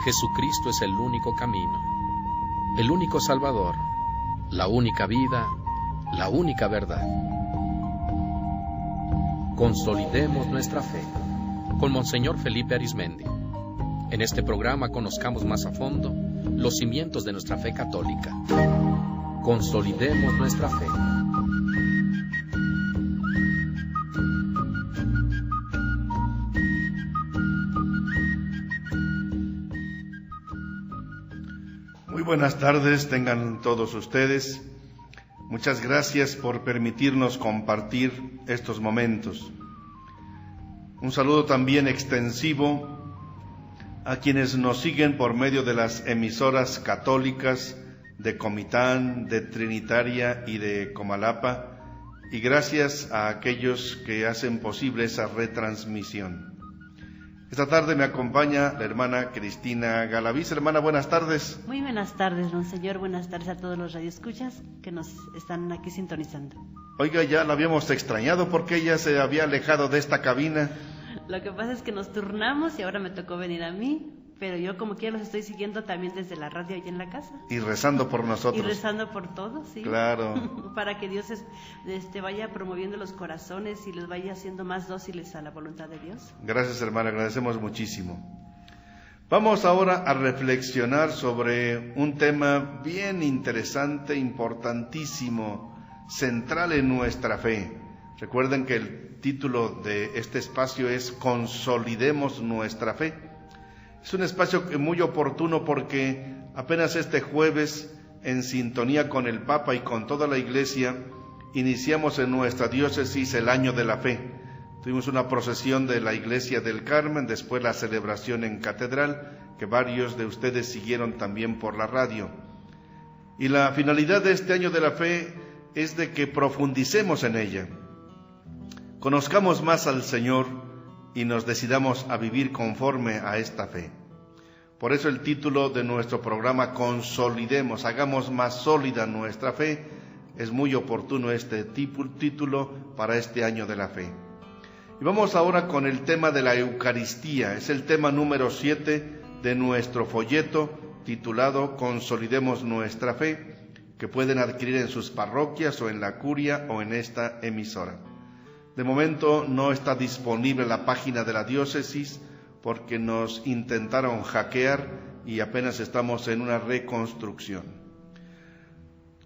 Jesucristo es el único camino, el único Salvador, la única vida, la única verdad. Consolidemos nuestra fe con Monseñor Felipe Arizmendi. En este programa conozcamos más a fondo los cimientos de nuestra fe católica. Consolidemos nuestra fe. Muy buenas tardes, tengan todos ustedes. Muchas gracias por permitirnos compartir estos momentos. Un saludo también extensivo a quienes nos siguen por medio de las emisoras católicas de Comitán, de Trinitaria y de Comalapa, y gracias a aquellos que hacen posible esa retransmisión. Esta tarde me acompaña la hermana Cristina Galaviz. Hermana, buenas tardes. Muy buenas tardes, monseñor. Buenas tardes a todos los radioescuchas que nos están aquí sintonizando. Oiga, ya la habíamos extrañado porque ella se había alejado de esta cabina. Lo que pasa es que nos turnamos y ahora me tocó venir a mí, pero yo como quiera los estoy siguiendo también desde la radio y en la casa. Y rezando por nosotros. Y rezando por todos, sí. Claro. Para que Dios vaya promoviendo los corazones y los vaya haciendo más dóciles a la voluntad de Dios. Gracias, hermana, agradecemos muchísimo. Vamos ahora a reflexionar sobre un tema bien interesante, importantísimo, central en nuestra fe. Recuerden que el título de este espacio es Consolidemos nuestra fe. Es un espacio muy oportuno porque apenas este jueves, en sintonía con el Papa y con toda la Iglesia, iniciamos en nuestra diócesis el Año de la Fe. Tuvimos una procesión de la Iglesia del Carmen, después la celebración en Catedral, que varios de ustedes siguieron también por la radio. Y la finalidad de este Año de la Fe es de que profundicemos en ella, conozcamos más al Señor y nos decidamos a vivir conforme a esta fe. Por eso el título de nuestro programa, Consolidemos, hagamos más sólida nuestra fe, es muy oportuno este título para este Año de la Fe. Y vamos ahora con el tema de la Eucaristía, es el tema número 7 de nuestro folleto titulado Consolidemos nuestra fe, que pueden adquirir en sus parroquias o en la curia o en esta emisora. De momento no está disponible la página de la diócesis porque nos intentaron hackear y apenas estamos en una reconstrucción.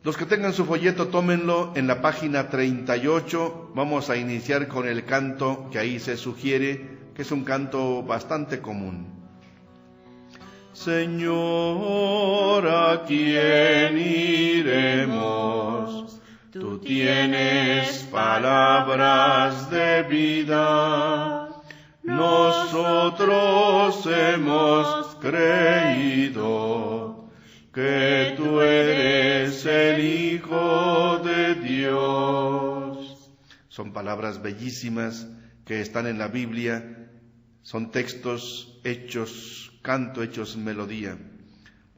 Los que tengan su folleto, tómenlo en la página 38. Vamos a iniciar con el canto que ahí se sugiere, que es un canto bastante común. Señor, ¿a quién iremos? Tú tienes palabras de vida, nosotros hemos creído que tú eres el Hijo de Dios. Son palabras bellísimas que están en la Biblia, son textos hechos, canto hechos melodía.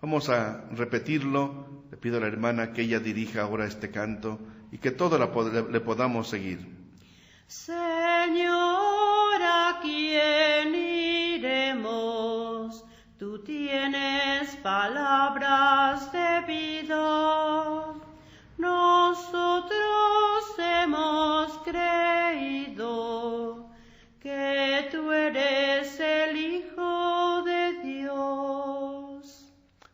Vamos a repetirlo. Le pido a la hermana que ella dirija ahora este canto y que todos le podamos seguir. Señor, ¿a quién iremos? Tú tienes palabras de vida. Nosotros hemos creído que tú eres el Hijo de Dios.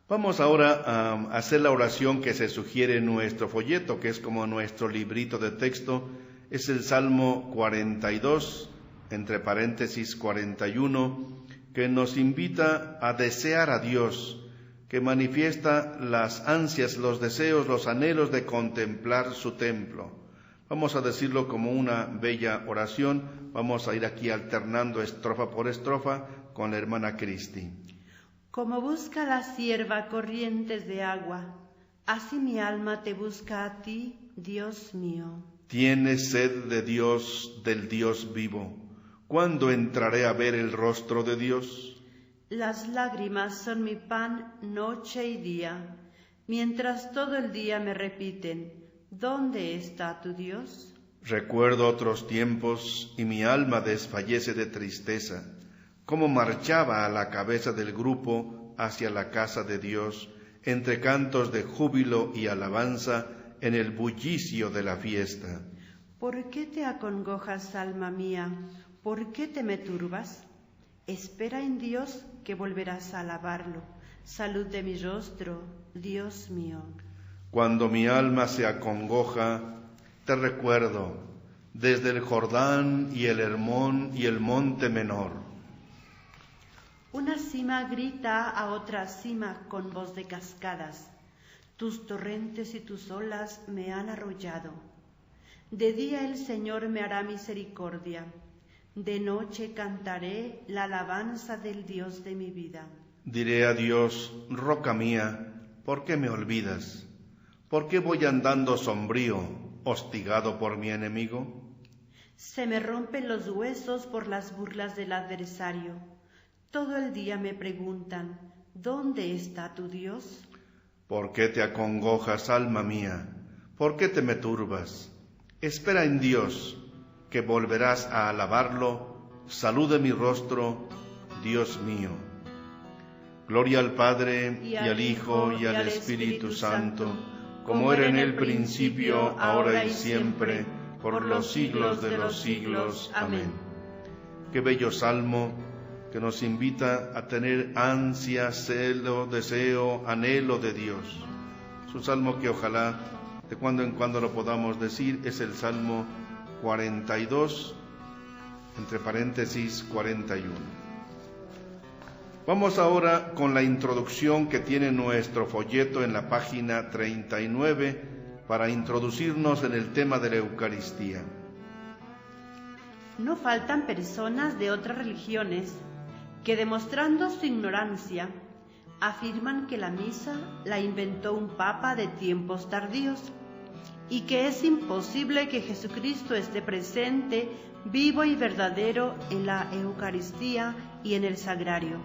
Vamos ahora a hacer la oración que se sugiere en nuestro folleto, que es como nuestro librito de texto. Es el Salmo 42, entre paréntesis 41, que nos invita a desear a Dios, que manifiesta las ansias, los deseos, los anhelos de contemplar su templo. Vamos a decirlo como una bella oración. Vamos a ir aquí alternando estrofa por estrofa con la hermana Cristi. Como busca la sierva corrientes de agua, así mi alma te busca a ti, Dios mío. Tiene sed de Dios, del Dios vivo. ¿Cuándo entraré a ver el rostro de Dios? Las lágrimas son mi pan noche y día, mientras todo el día me repiten, ¿dónde está tu Dios? Recuerdo otros tiempos y mi alma desfallece de tristeza. Cómo marchaba a la cabeza del grupo hacia la casa de Dios, entre cantos de júbilo y alabanza, en el bullicio de la fiesta. ¿Por qué te acongojas, alma mía? ¿Por qué te me turbas? Espera en Dios, que volverás a alabarlo. Salud de mi rostro, Dios mío. Cuando mi alma se acongoja, te recuerdo, desde el Jordán y el Hermón y el monte menor. Una cima grita a otra cima con voz de cascadas. Tus torrentes y tus olas me han arrollado. De día el Señor me hará misericordia. De noche cantaré la alabanza del Dios de mi vida. Diré a Dios, roca mía, ¿por qué me olvidas? ¿Por qué voy andando sombrío, hostigado por mi enemigo? Se me rompen los huesos por las burlas del adversario. Todo el día me preguntan, ¿dónde está tu Dios? ¿Por qué te acongojas, alma mía? ¿Por qué te me turbas? Espera en Dios, que volverás a alabarlo. Salud de mi rostro, Dios mío. Gloria al Padre, y al Hijo, y al Espíritu Santo, como era en el principio, ahora y siempre, por los siglos de los siglos. Amén. Qué bello salmo que nos invita a tener ansia, celo, deseo, anhelo de Dios. Es un salmo que ojalá de cuando en cuando lo podamos decir. Es el Salmo 42, entre paréntesis 41. Vamos ahora con la introducción que tiene nuestro folleto en la página 39 para introducirnos en el tema de la Eucaristía. No faltan personas de otras religiones que, demostrando su ignorancia, afirman que la misa la inventó un papa de tiempos tardíos y que es imposible que Jesucristo esté presente, vivo y verdadero en la Eucaristía y en el sagrario.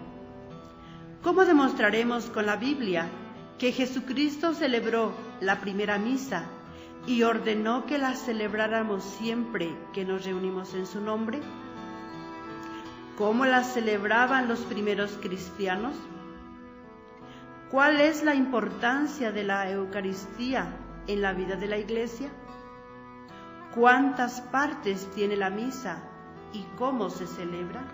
¿Cómo demostraremos con la Biblia que Jesucristo celebró la primera misa y ordenó que la celebráramos siempre que nos reunimos en su nombre? ¿Cómo la celebraban los primeros cristianos? ¿Cuál es la importancia de la Eucaristía en la vida de la Iglesia? ¿Cuántas partes tiene la misa y cómo se celebra?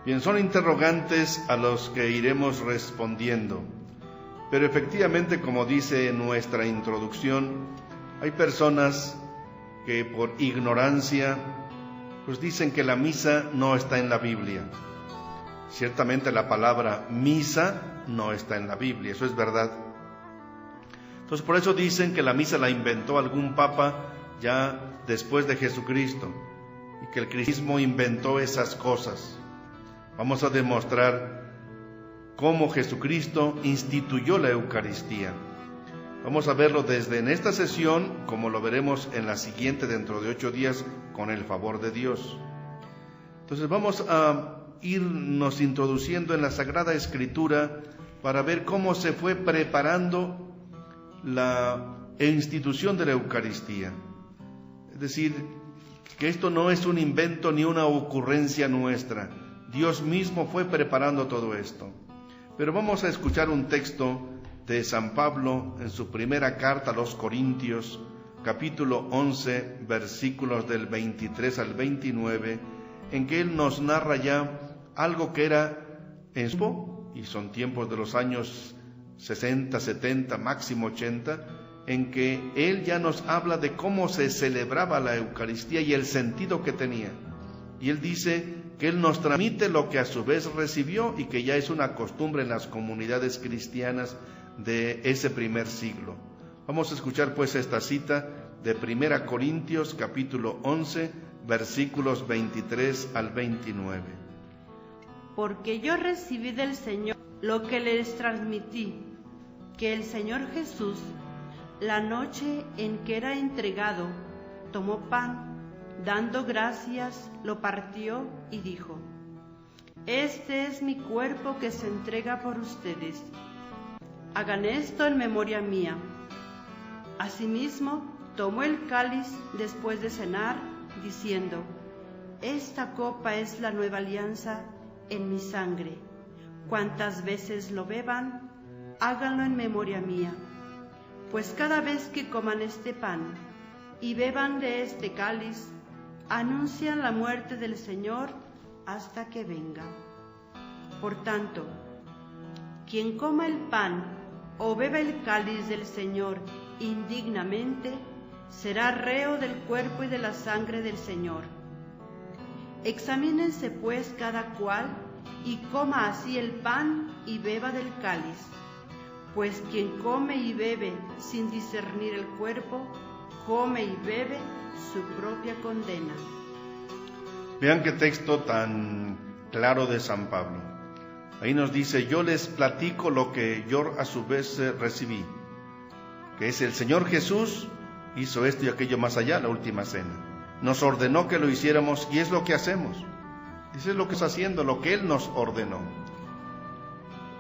Bien, son interrogantes a los que iremos respondiendo, pero efectivamente, como dice nuestra introducción, hay personas que por ignorancia pues dicen que la misa no está en la Biblia. Ciertamente la palabra misa no está en la Biblia, eso es verdad. Entonces por eso dicen que la misa la inventó algún papa ya después de Jesucristo y que el cristianismo inventó esas cosas. Vamos a demostrar cómo Jesucristo instituyó la Eucaristía. Vamos a verlo desde en esta sesión, como lo veremos en la siguiente dentro de 8 días, con el favor de Dios. Entonces vamos a irnos introduciendo en la Sagrada Escritura para ver cómo se fue preparando la institución de la Eucaristía. Es decir, que esto no es un invento ni una ocurrencia nuestra. Dios mismo fue preparando todo esto. Pero vamos a escuchar un texto de San Pablo en su primera carta a los Corintios, capítulo 11, versículos del 23 al 29, en que él nos narra ya algo que era en su tiempo, y son tiempos de los años 60, 70, máximo 80, en que él ya nos habla de cómo se celebraba la Eucaristía y el sentido que tenía. Y él dice que él nos transmite lo que a su vez recibió y que ya es una costumbre en las comunidades cristianas de ese primer siglo. Vamos a escuchar pues esta cita de 1 Corintios capítulo 11, versículos 23 al 29. Porque yo recibí del Señor lo que les transmití, que el Señor Jesús, la noche en que era entregado, tomó pan, dando gracias, lo partió y dijo: Este es mi cuerpo que se entrega por ustedes. Hagan esto en memoria mía. Asimismo, tomó el cáliz después de cenar, diciendo: Esta copa es la nueva alianza en mi sangre. Cuantas veces lo beban, háganlo en memoria mía. Pues cada vez que coman este pan y beban de este cáliz, anuncian la muerte del Señor hasta que venga. Por tanto, quien coma el pan o beba el cáliz del Señor indignamente, será reo del cuerpo y de la sangre del Señor. Examínense pues cada cual y coma así el pan y beba del cáliz. Pues quien come y bebe sin discernir el cuerpo, come y bebe su propia condena. Vean qué texto tan claro de San Pablo. Ahí nos dice: yo les platico lo que yo a su vez recibí, que es el Señor Jesús hizo esto y aquello más allá, la última cena. Nos ordenó que lo hiciéramos y es lo que hacemos. Eso es lo que está haciendo, lo que Él nos ordenó.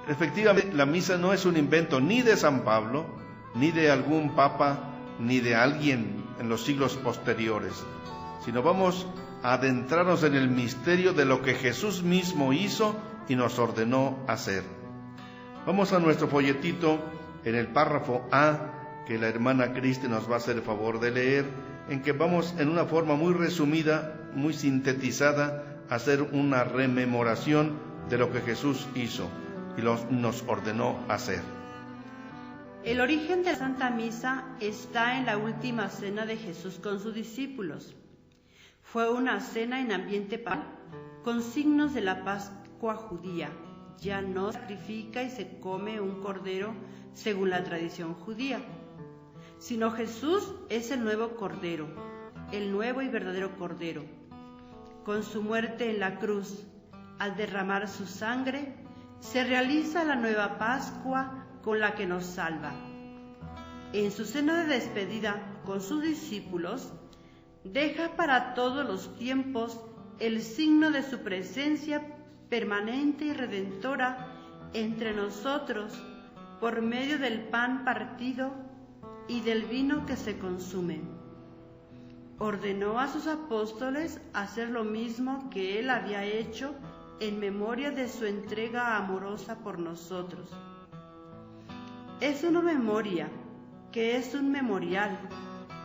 Efectivamente, la misa no es un invento ni de San Pablo, ni de algún papa, ni de alguien en los siglos posteriores, sino vamos a adentrarnos en el misterio de lo que Jesús mismo hizo y nos ordenó hacer. Vamos a nuestro folletito en el párrafo A, que la hermana Cristi nos va a hacer el favor de leer, en que vamos en una forma muy resumida, muy sintetizada, a hacer una rememoración de lo que Jesús hizo y nos ordenó hacer. El origen de la Santa Misa está en la última cena de Jesús con sus discípulos. Fue una cena en ambiente pagano, con signos de la Pascua judía. Ya no se sacrifica y se come un cordero según la tradición judía, sino Jesús es el nuevo cordero, el nuevo y verdadero cordero. Con su muerte en la cruz, al derramar su sangre, se realiza la nueva Pascua con la que nos salva. En su cena de despedida con sus discípulos, deja para todos los tiempos el signo de su presencia permanente y redentora entre nosotros por medio del pan partido y del vino que se consume. Ordenó a sus apóstoles hacer lo mismo que Él había hecho en memoria de su entrega amorosa por nosotros. Es una memoria que es un memorial,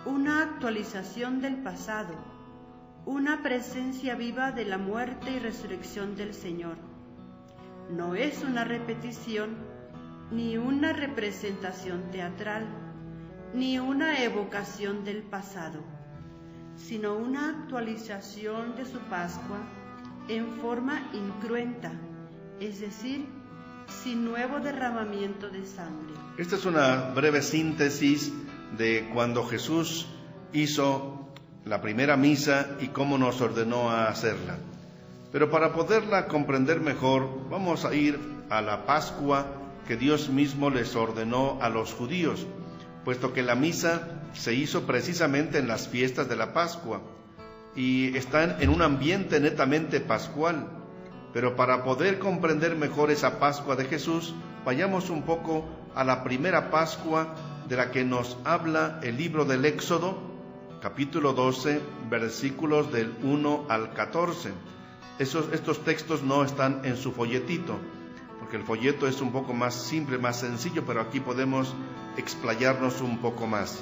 una actualización del pasado, una presencia viva de la muerte y resurrección del Señor. No es una repetición, ni una representación teatral, ni una evocación del pasado, sino una actualización de su Pascua en forma incruenta, es decir, sin nuevo derramamiento de sangre. Esta es una breve síntesis de cuando Jesús hizo la primera misa y cómo nos ordenó a hacerla. Pero para poderla comprender mejor, vamos a ir a la Pascua que Dios mismo les ordenó a los judíos, puesto que la misa se hizo precisamente en las fiestas de la Pascua y están en un ambiente netamente pascual. Pero para poder comprender mejor esa Pascua de Jesús, vayamos un poco a la primera Pascua de la que nos habla el libro del Éxodo, capítulo 12, versículos del 1 al 14. Estos textos no están en su folletito, porque el folleto es un poco más simple, más sencillo, pero aquí podemos explayarnos un poco más.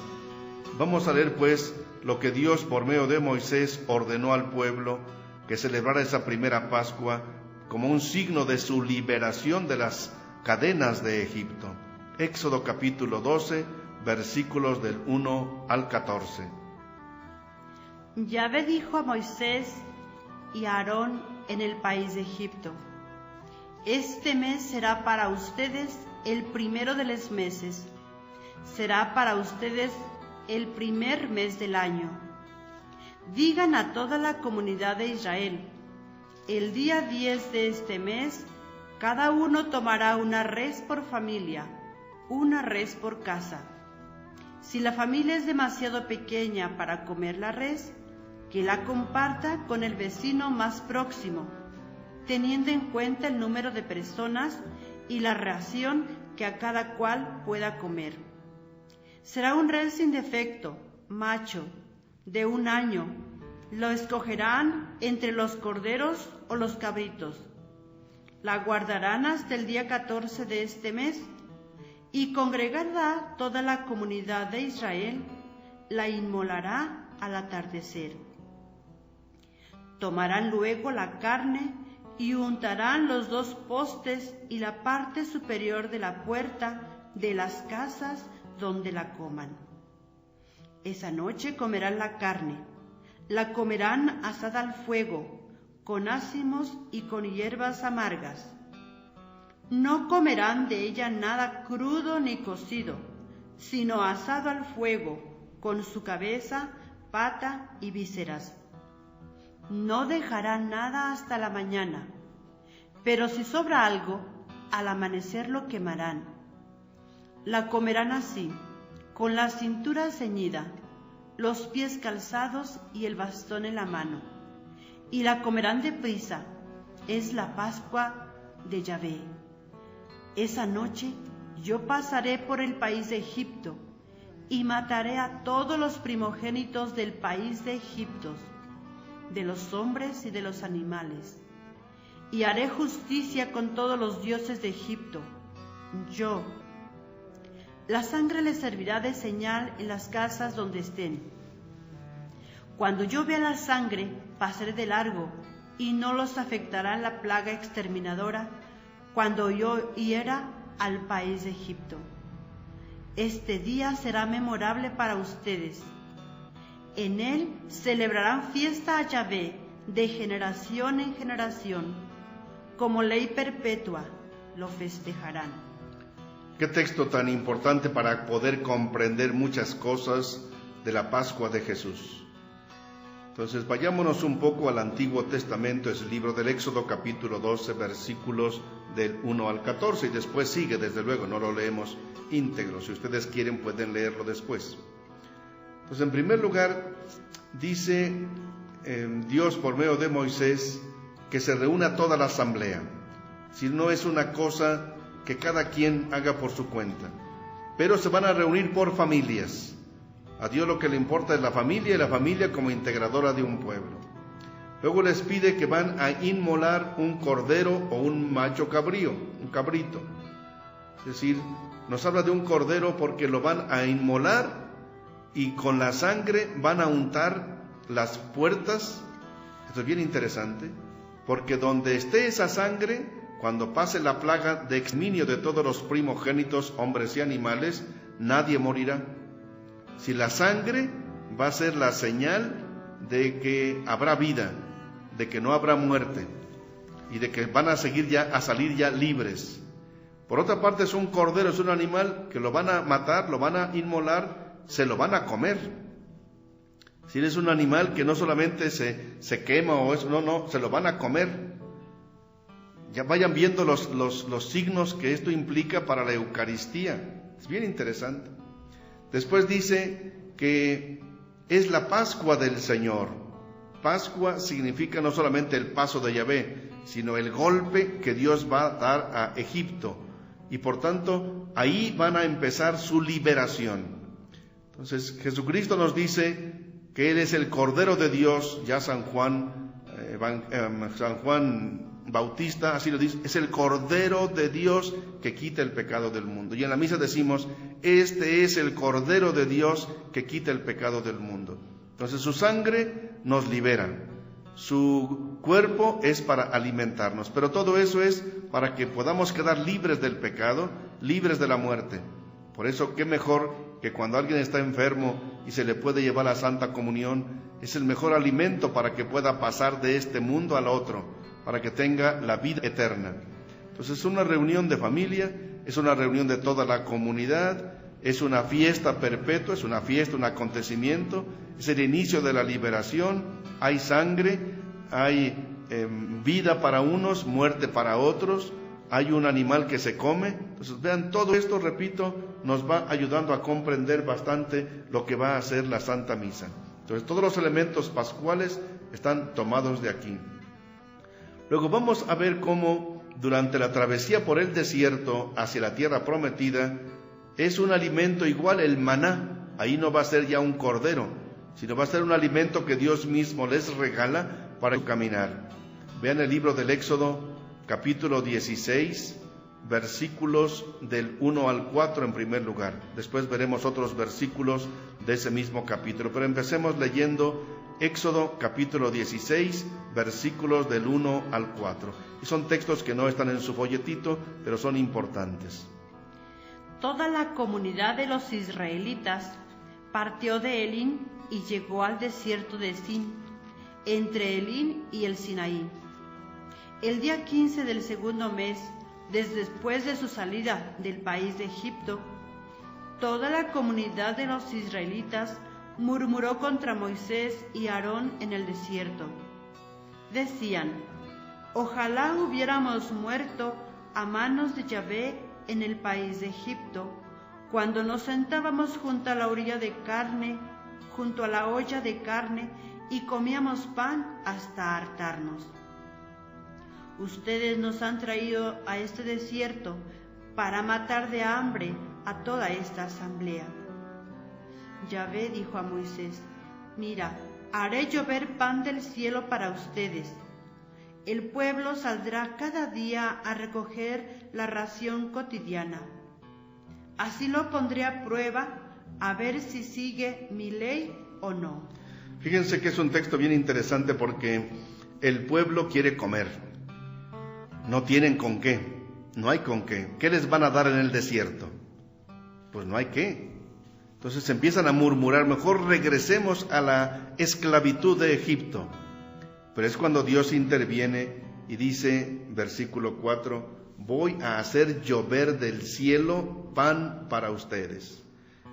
Vamos a leer pues lo que Dios por medio de Moisés ordenó al pueblo, que celebrara esa primera Pascua como un signo de su liberación de las cadenas de Egipto. Éxodo capítulo 12, versículos del 1 al 14. Yahvé dijo a Moisés y a Aarón en el país de Egipto: este mes será para ustedes el primero de los meses, será para ustedes el primer mes del año. Digan a toda la comunidad de Israel: el día 10 de este mes, cada uno tomará una res por familia, una res por casa. Si la familia es demasiado pequeña para comer la res, que la comparta con el vecino más próximo, teniendo en cuenta el número de personas y la ración que a cada cual pueda comer. Será un res sin defecto, macho, de 1 año. Lo escogerán entre los corderos o los cabritos. La guardarán hasta el día 14 de este mes, y congregará toda la comunidad de Israel, la inmolará al atardecer. Tomarán luego la carne y untarán los 2 postes y la parte superior de la puerta de las casas donde la coman. Esa noche comerán la carne, la comerán asada al fuego, con ázimos y con hierbas amargas. No comerán de ella nada crudo ni cocido, sino asado al fuego, con su cabeza, pata y vísceras. No dejarán nada hasta la mañana, pero si sobra algo, al amanecer lo quemarán. La comerán así, con la cintura ceñida, los pies calzados y el bastón en la mano, y la comerán deprisa. Es la Pascua de Yahvé. Esa noche yo pasaré por el país de Egipto, y mataré a todos los primogénitos del país de Egipto, de los hombres y de los animales, y haré justicia con todos los dioses de Egipto. Yo. La sangre les servirá de señal en las casas donde estén. Cuando yo vea la sangre, pasaré de largo, y no los afectará la plaga exterminadora cuando yo hiera al país de Egipto. Este día será memorable para ustedes. En él celebrarán fiesta a Yahvé de generación en generación. Como ley perpetua lo festejarán. Qué texto tan importante para poder comprender muchas cosas de la Pascua de Jesús. Entonces vayámonos un poco al Antiguo Testamento, es el libro del Éxodo capítulo 12, versículos del 1 al 14, y después sigue, desde luego, no lo leemos íntegro, si ustedes quieren pueden leerlo después. Pues en primer lugar, dice Dios por medio de Moisés que se reúna toda la asamblea, si no es una cosa que cada quien haga por su cuenta, pero se van a reunir por familias. A Dios lo que le importa es la familia, y la familia como integradora de un pueblo. Luego les pide que van a inmolar un cordero o un macho cabrío, un cabrito. Es decir, nos habla de un cordero porque lo van a inmolar y con la sangre van a untar las puertas. Esto es bien interesante, porque donde esté esa sangre, cuando pase la plaga de exterminio de todos los primogénitos, hombres y animales, nadie morirá. Si la sangre va a ser la señal de que habrá vida, de que no habrá muerte y de que van a salir ya libres. Por otra parte, es un cordero, es un animal que lo van a matar, lo van a inmolar, se lo van a comer. Si es un animal que no solamente se quema o eso, no, se lo van a comer. Ya vayan viendo los signos que esto implica para la Eucaristía. Es bien interesante. Después dice que es la Pascua del Señor. Pascua significa no solamente el paso de Yahvé, sino el golpe que Dios va a dar a Egipto. Y por tanto, ahí van a empezar su liberación. Entonces, Jesucristo nos dice que Él es el Cordero de Dios. Ya San Juan Bautista así lo dice, es el Cordero de Dios que quita el pecado del mundo. Y en la misa decimos, este es el Cordero de Dios que quita el pecado del mundo. Entonces su sangre nos libera, su cuerpo es para alimentarnos, pero todo eso es para que podamos quedar libres del pecado, libres de la muerte. Por eso, qué mejor que cuando alguien está enfermo y se le puede llevar la Santa Comunión, es el mejor alimento para que pueda pasar de este mundo al otro, para que tenga la vida eterna. Entonces es una reunión de familia, es una reunión de toda la comunidad, es una fiesta perpetua, es una fiesta, un acontecimiento, es el inicio de la liberación, hay sangre, hay vida para unos, muerte para otros, hay un animal que se come. Entonces vean, todo esto, repito, nos va ayudando a comprender bastante lo que va a ser la Santa Misa. Entonces todos los elementos pascuales están tomados de aquí. Luego vamos a ver cómo durante la travesía por el desierto hacia la tierra prometida es un alimento igual el maná. Ahí no va a ser ya un cordero, sino va a ser un alimento que Dios mismo les regala para caminar. Vean el libro del Éxodo, capítulo 16, versículos del 1 al 4 en primer lugar. Después veremos otros versículos de ese mismo capítulo, pero empecemos leyendo Éxodo capítulo 16, versículos del 1 al 4. Y son textos que no están en su folletito, pero son importantes. Toda la comunidad de los israelitas partió de Elim y llegó al desierto de Sin, entre Elim y el Sinaí. El día 15 del segundo mes, después de su salida del país de Egipto, toda la comunidad de los israelitas murmuró contra Moisés y Aarón en el desierto. Decían: ojalá hubiéramos muerto a manos de Yahvé en el país de Egipto, cuando nos sentábamos junto a la olla de carne y comíamos pan hasta hartarnos. Ustedes nos han traído a este desierto para matar de hambre a toda esta asamblea. Yahvé dijo a Moisés: mira, haré llover pan del cielo para ustedes. El pueblo saldrá cada día a recoger la ración cotidiana. Así lo pondré a prueba, a ver si sigue mi ley o no. Fíjense que es un texto bien interesante porque el pueblo quiere comer. No tienen con qué, no hay con qué. ¿Qué les van a dar en el desierto? Pues no hay qué. Entonces empiezan a murmurar: mejor regresemos a la esclavitud de Egipto. Pero es cuando Dios interviene y dice, versículo 4, voy a hacer llover del cielo pan para ustedes.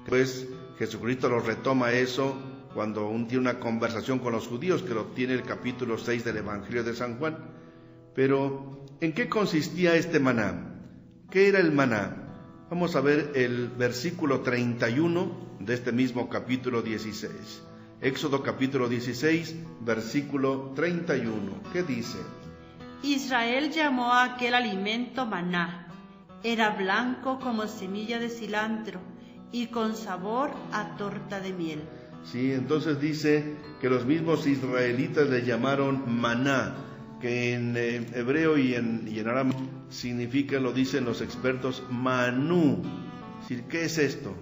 Pues Jesucristo lo retoma eso cuando tiene una conversación con los judíos, que lo tiene el capítulo 6 del Evangelio de San Juan. Pero, ¿en qué consistía este maná? ¿Qué era el maná? Vamos a ver el versículo 31 de este mismo capítulo 16. Éxodo capítulo 16, versículo 31. ¿Qué dice? Israel llamó a aquel alimento maná. Era blanco como semilla de cilantro y con sabor a torta de miel. Sí, entonces dice que los mismos israelitas le llamaron maná, que en hebreo y en arameo significa, lo dicen los expertos, manú. Es decir, ¿qué es esto?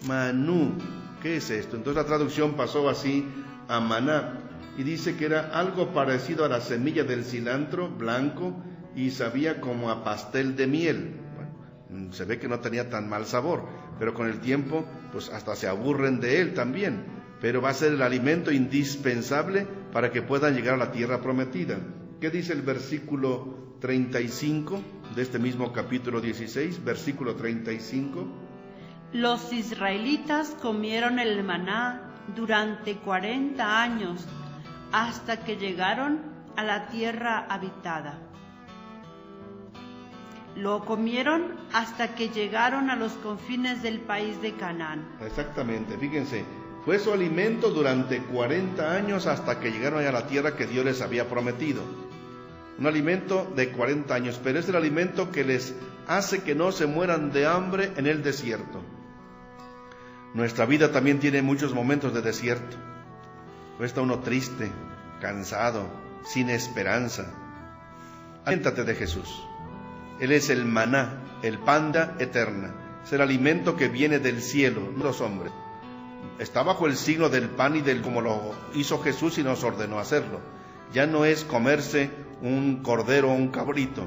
Manú, ¿qué es esto? Entonces la traducción pasó así a maná, y dice que era algo parecido a la semilla del cilantro, blanco, y sabía como a pastel de miel. Bueno, se ve que no tenía tan mal sabor, pero con el tiempo pues hasta se aburren de él también, pero va a ser el alimento indispensable para que puedan llegar a la tierra prometida. ¿Qué dice el versículo 35 de este mismo capítulo 16? Versículo 35. Los israelitas comieron el maná durante 40 años, hasta que llegaron a la tierra habitada. Lo comieron hasta que llegaron a los confines del país de Canaán. Exactamente, fíjense, fue su alimento durante 40 años hasta que llegaron a la tierra que Dios les había prometido. Un alimento de 40 años, pero es el alimento que les hace que no se mueran de hambre en el desierto. Nuestra vida también tiene muchos momentos de desierto. Está uno triste, cansado, sin esperanza. Aliméntate de Jesús. Él es el maná, el panda eterna. Es el alimento que viene del cielo, no de los hombres. Está bajo el signo del pan y del como lo hizo Jesús y nos ordenó hacerlo. Ya no es comerse un cordero o un cabrito.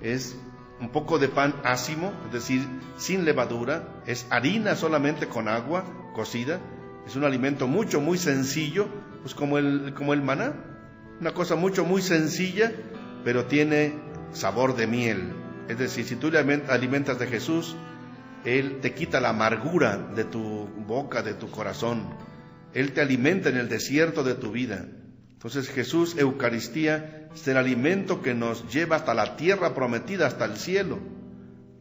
Es un poco de pan ácimo, es decir, sin levadura. Es harina solamente con agua cocida. Es un alimento muy sencillo, pues como el maná. Una cosa muy sencilla, pero tiene sabor de miel. Es decir, si tú le alimentas de Jesús, Él te quita la amargura de tu boca, de tu corazón. Él te alimenta en el desierto de tu vida. Entonces Jesús, Eucaristía, es el alimento que nos lleva hasta la tierra prometida, hasta el cielo.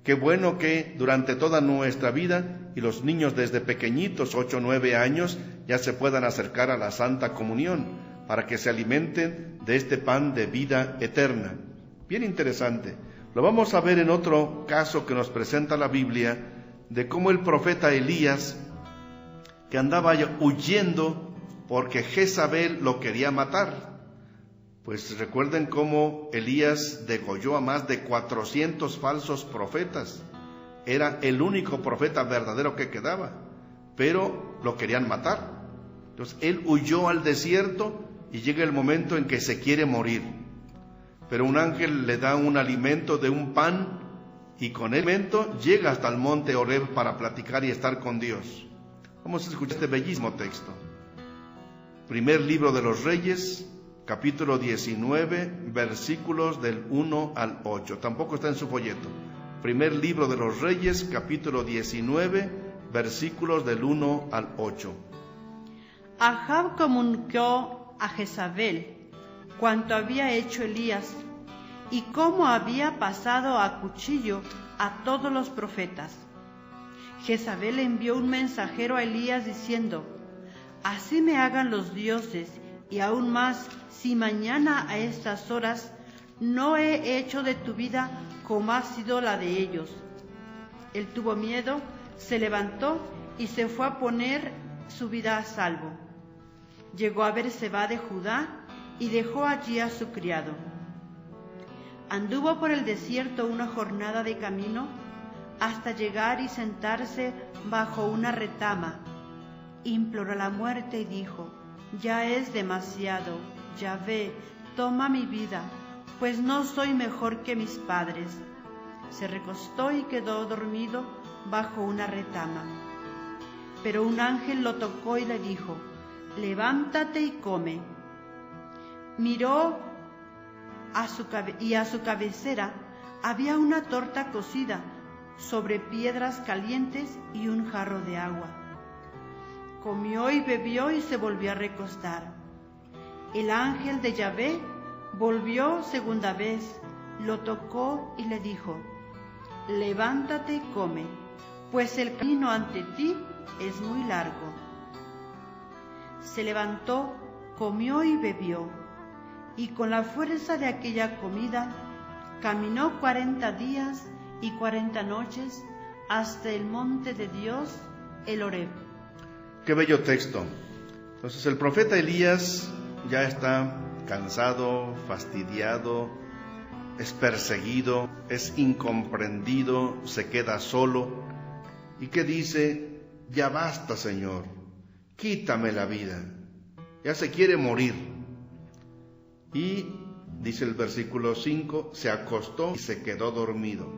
Qué bueno que durante toda nuestra vida, y los niños desde pequeñitos, 8 o 9 años, ya se puedan acercar a la Santa Comunión, para que se alimenten de este pan de vida eterna. Bien interesante. Lo vamos a ver en otro caso que nos presenta la Biblia, de cómo el profeta Elías, que andaba huyendo porque Jezabel lo quería matar. Pues recuerden cómo Elías degolló a más de 400 falsos profetas. Era el único profeta verdadero que quedaba, pero lo querían matar. Entonces él huyó al desierto y llega el momento en que se quiere morir. Pero un ángel le da un alimento de un pan y con el alimento llega hasta el monte Horeb para platicar y estar con Dios. Vamos a escuchar este bellísimo texto. Primer libro de los Reyes, capítulo 19, versículos del 1 al 8. Tampoco está en su folleto. Primer libro de los Reyes, capítulo 19, versículos del 1 al 8. Ahab comunicó a Jezabel cuanto había hecho Elías y cómo había pasado a cuchillo a todos los profetas. Jezabel envió un mensajero a Elías diciendo: así me hagan los dioses, y aún más, si mañana a estas horas no he hecho de tu vida como ha sido la de ellos. Él tuvo miedo, se levantó y se fue a poner su vida a salvo. Llegó a Berseba de Judá y dejó allí a su criado. Anduvo por el desierto una jornada de camino hasta llegar y sentarse bajo una retama. Imploró la muerte y dijo: ya es demasiado, Yahvé, toma mi vida, pues no soy mejor que mis padres. Se recostó y quedó dormido bajo una retama. Pero un ángel lo tocó y le dijo: levántate y come. Miró y a su cabecera había una torta cocida sobre piedras calientes y un jarro de agua. Comió y bebió y se volvió a recostar. El ángel de Yahvé volvió segunda vez, lo tocó y le dijo: levántate y come, pues el camino ante ti es muy largo. Se levantó, comió y bebió, y con la fuerza de aquella comida caminó 40 días y 40 noches hasta el monte de Dios, el Horeb. Qué bello texto. Entonces el profeta Elías ya está cansado, fastidiado, es perseguido, es incomprendido, se queda solo. ¿Y qué dice? Ya basta, Señor, quítame la vida, ya se quiere morir. Y dice el versículo 5, se acostó y se quedó dormido,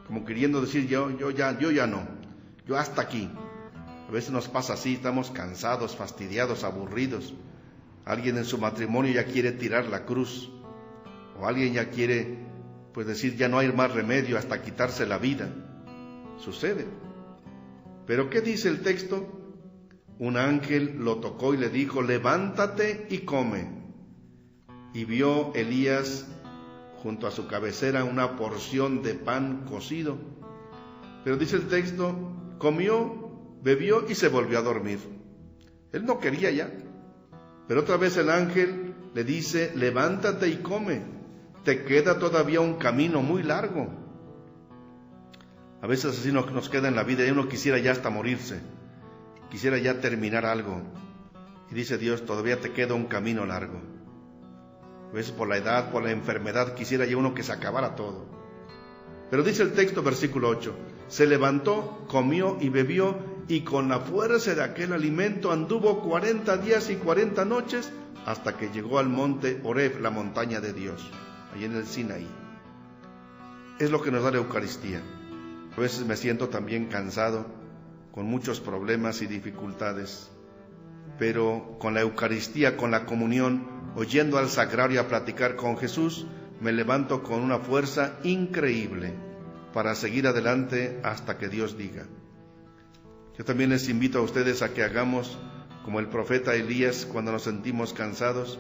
como queriendo decir: yo ya no, yo hasta aquí. A veces nos pasa así, estamos cansados, fastidiados, aburridos. Alguien en su matrimonio ya quiere tirar la cruz, o alguien ya quiere decir: ya no hay más remedio, hasta quitarse la vida. Sucede. Pero ¿qué dice el texto? Un ángel lo tocó y le dijo: levántate y come. Y vio Elías junto a su cabecera una porción de pan cocido. Pero dice el texto: comió, bebió y se volvió a dormir. Él no quería ya. Pero otra vez el ángel le dice: levántate y come, te queda todavía un camino muy largo. A veces así nos queda en la vida, y uno quisiera ya hasta morirse, quisiera ya terminar algo. Y dice Dios: todavía te queda un camino largo. A veces por la edad, por la enfermedad, quisiera ya uno que se acabara todo. Pero dice el texto, versículo 8, se levantó, comió y bebió, y con la fuerza de aquel alimento anduvo 40 días y 40 noches, hasta que llegó al monte Horeb, la montaña de Dios, allí en el Sinaí. Es lo que nos da la Eucaristía. A veces me siento también cansado, con muchos problemas y dificultades, pero con la Eucaristía, con la comunión, oyendo al sagrario a platicar con Jesús, me levanto con una fuerza increíble para seguir adelante hasta que Dios diga. Yo también les invito a ustedes a que hagamos como el profeta Elías cuando nos sentimos cansados.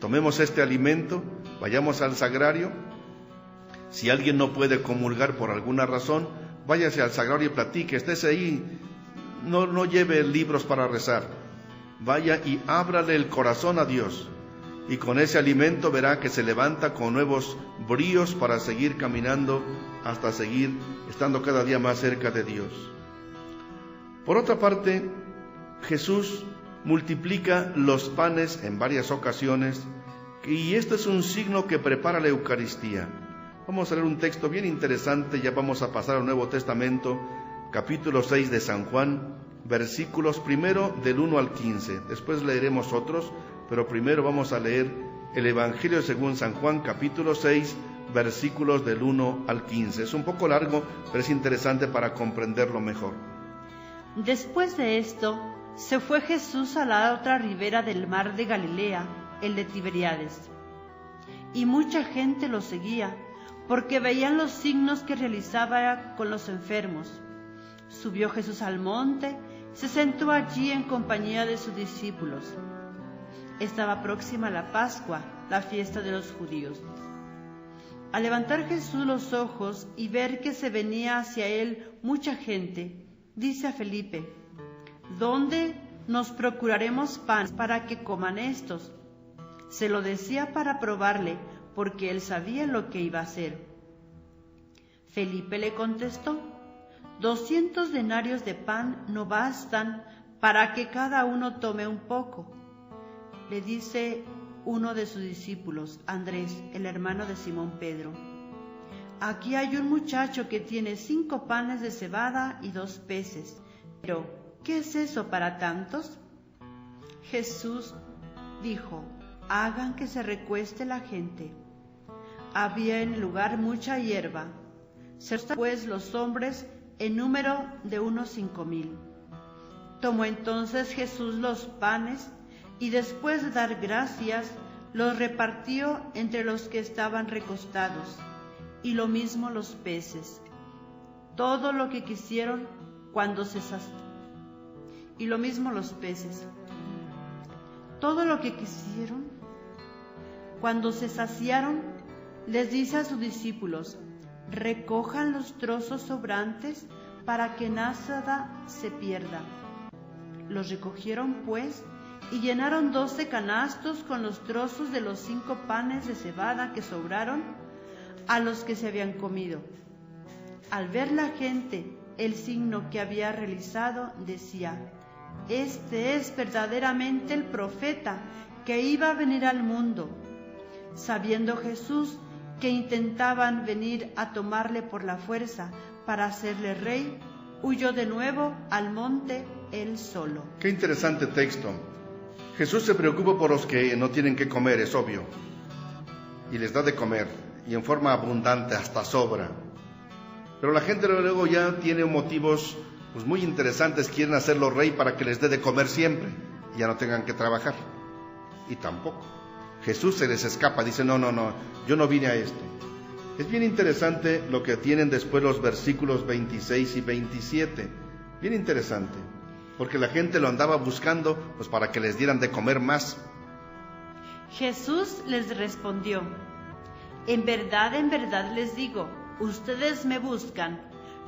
Tomemos este alimento, vayamos al sagrario. Si alguien no puede comulgar por alguna razón, váyase al sagrario y platique, estés ahí, no lleve libros para rezar. Vaya y ábrale el corazón a Dios, y con ese alimento verá que se levanta con nuevos bríos para seguir caminando hasta seguir estando cada día más cerca de Dios. Por otra parte, Jesús multiplica los panes en varias ocasiones y esto es un signo que prepara la Eucaristía. Vamos a leer un texto bien interesante, ya vamos a pasar al Nuevo Testamento, capítulo 6 de San Juan, versículos primero del 1 al 15. Después leeremos otros, pero primero vamos a leer el Evangelio según San Juan, capítulo 6, versículos del 1 al 15. Es un poco largo, pero es interesante para comprenderlo mejor. Después de esto, se fue Jesús a la otra ribera del mar de Galilea, el de Tiberíades. Y mucha gente lo seguía, porque veían los signos que realizaba con los enfermos. Subió Jesús al monte, se sentó allí en compañía de sus discípulos. Estaba próxima la Pascua, la fiesta de los judíos. Al levantar Jesús los ojos y ver que se venía hacia él mucha gente, dice a Felipe: ¿Dónde nos procuraremos pan para que coman estos? Se lo decía para probarle, porque él sabía lo que iba a hacer. Felipe le contestó: 200 denarios de pan no bastan para que cada uno tome un poco. Le dice uno de sus discípulos, Andrés, el hermano de Simón Pedro: aquí hay un muchacho que tiene 5 panes de cebada y 2 peces. Pero, ¿qué es eso para tantos? Jesús dijo: hagan que se recueste la gente. Había en el lugar mucha hierba. Se pues los hombres en número de unos 5,000. Tomó entonces Jesús los panes y después de dar gracias, los repartió entre los que estaban recostados, y lo mismo los peces. Todo lo que quisieron cuando se y lo mismo los peces. Todo lo que quisieron cuando se saciaron, les dice a sus discípulos: recojan los trozos sobrantes para que nada se pierda. Los recogieron pues y llenaron 12 canastos con los trozos de los 5 panes de cebada que sobraron a los que se habían comido. Al ver la gente el signo que había realizado, decía: este es verdaderamente el profeta que iba a venir al mundo. Sabiendo Jesús que intentaban venir a tomarle por la fuerza para hacerle rey, huyó de nuevo al monte él solo. Qué interesante texto. Jesús se preocupa por los que no tienen que comer, es obvio, y les da de comer, y en forma abundante, hasta sobra. Pero la gente luego ya tiene motivos pues muy interesantes, quieren hacerlo rey para que les dé de comer siempre, y ya no tengan que trabajar. Y tampoco. Jesús se les escapa, dice: no, yo no vine a esto. Es bien interesante lo que tienen después los versículos 26 y 27. Bien interesante, porque la gente lo andaba buscando pues para que les dieran de comer más. Jesús les respondió: en verdad les digo, ustedes me buscan,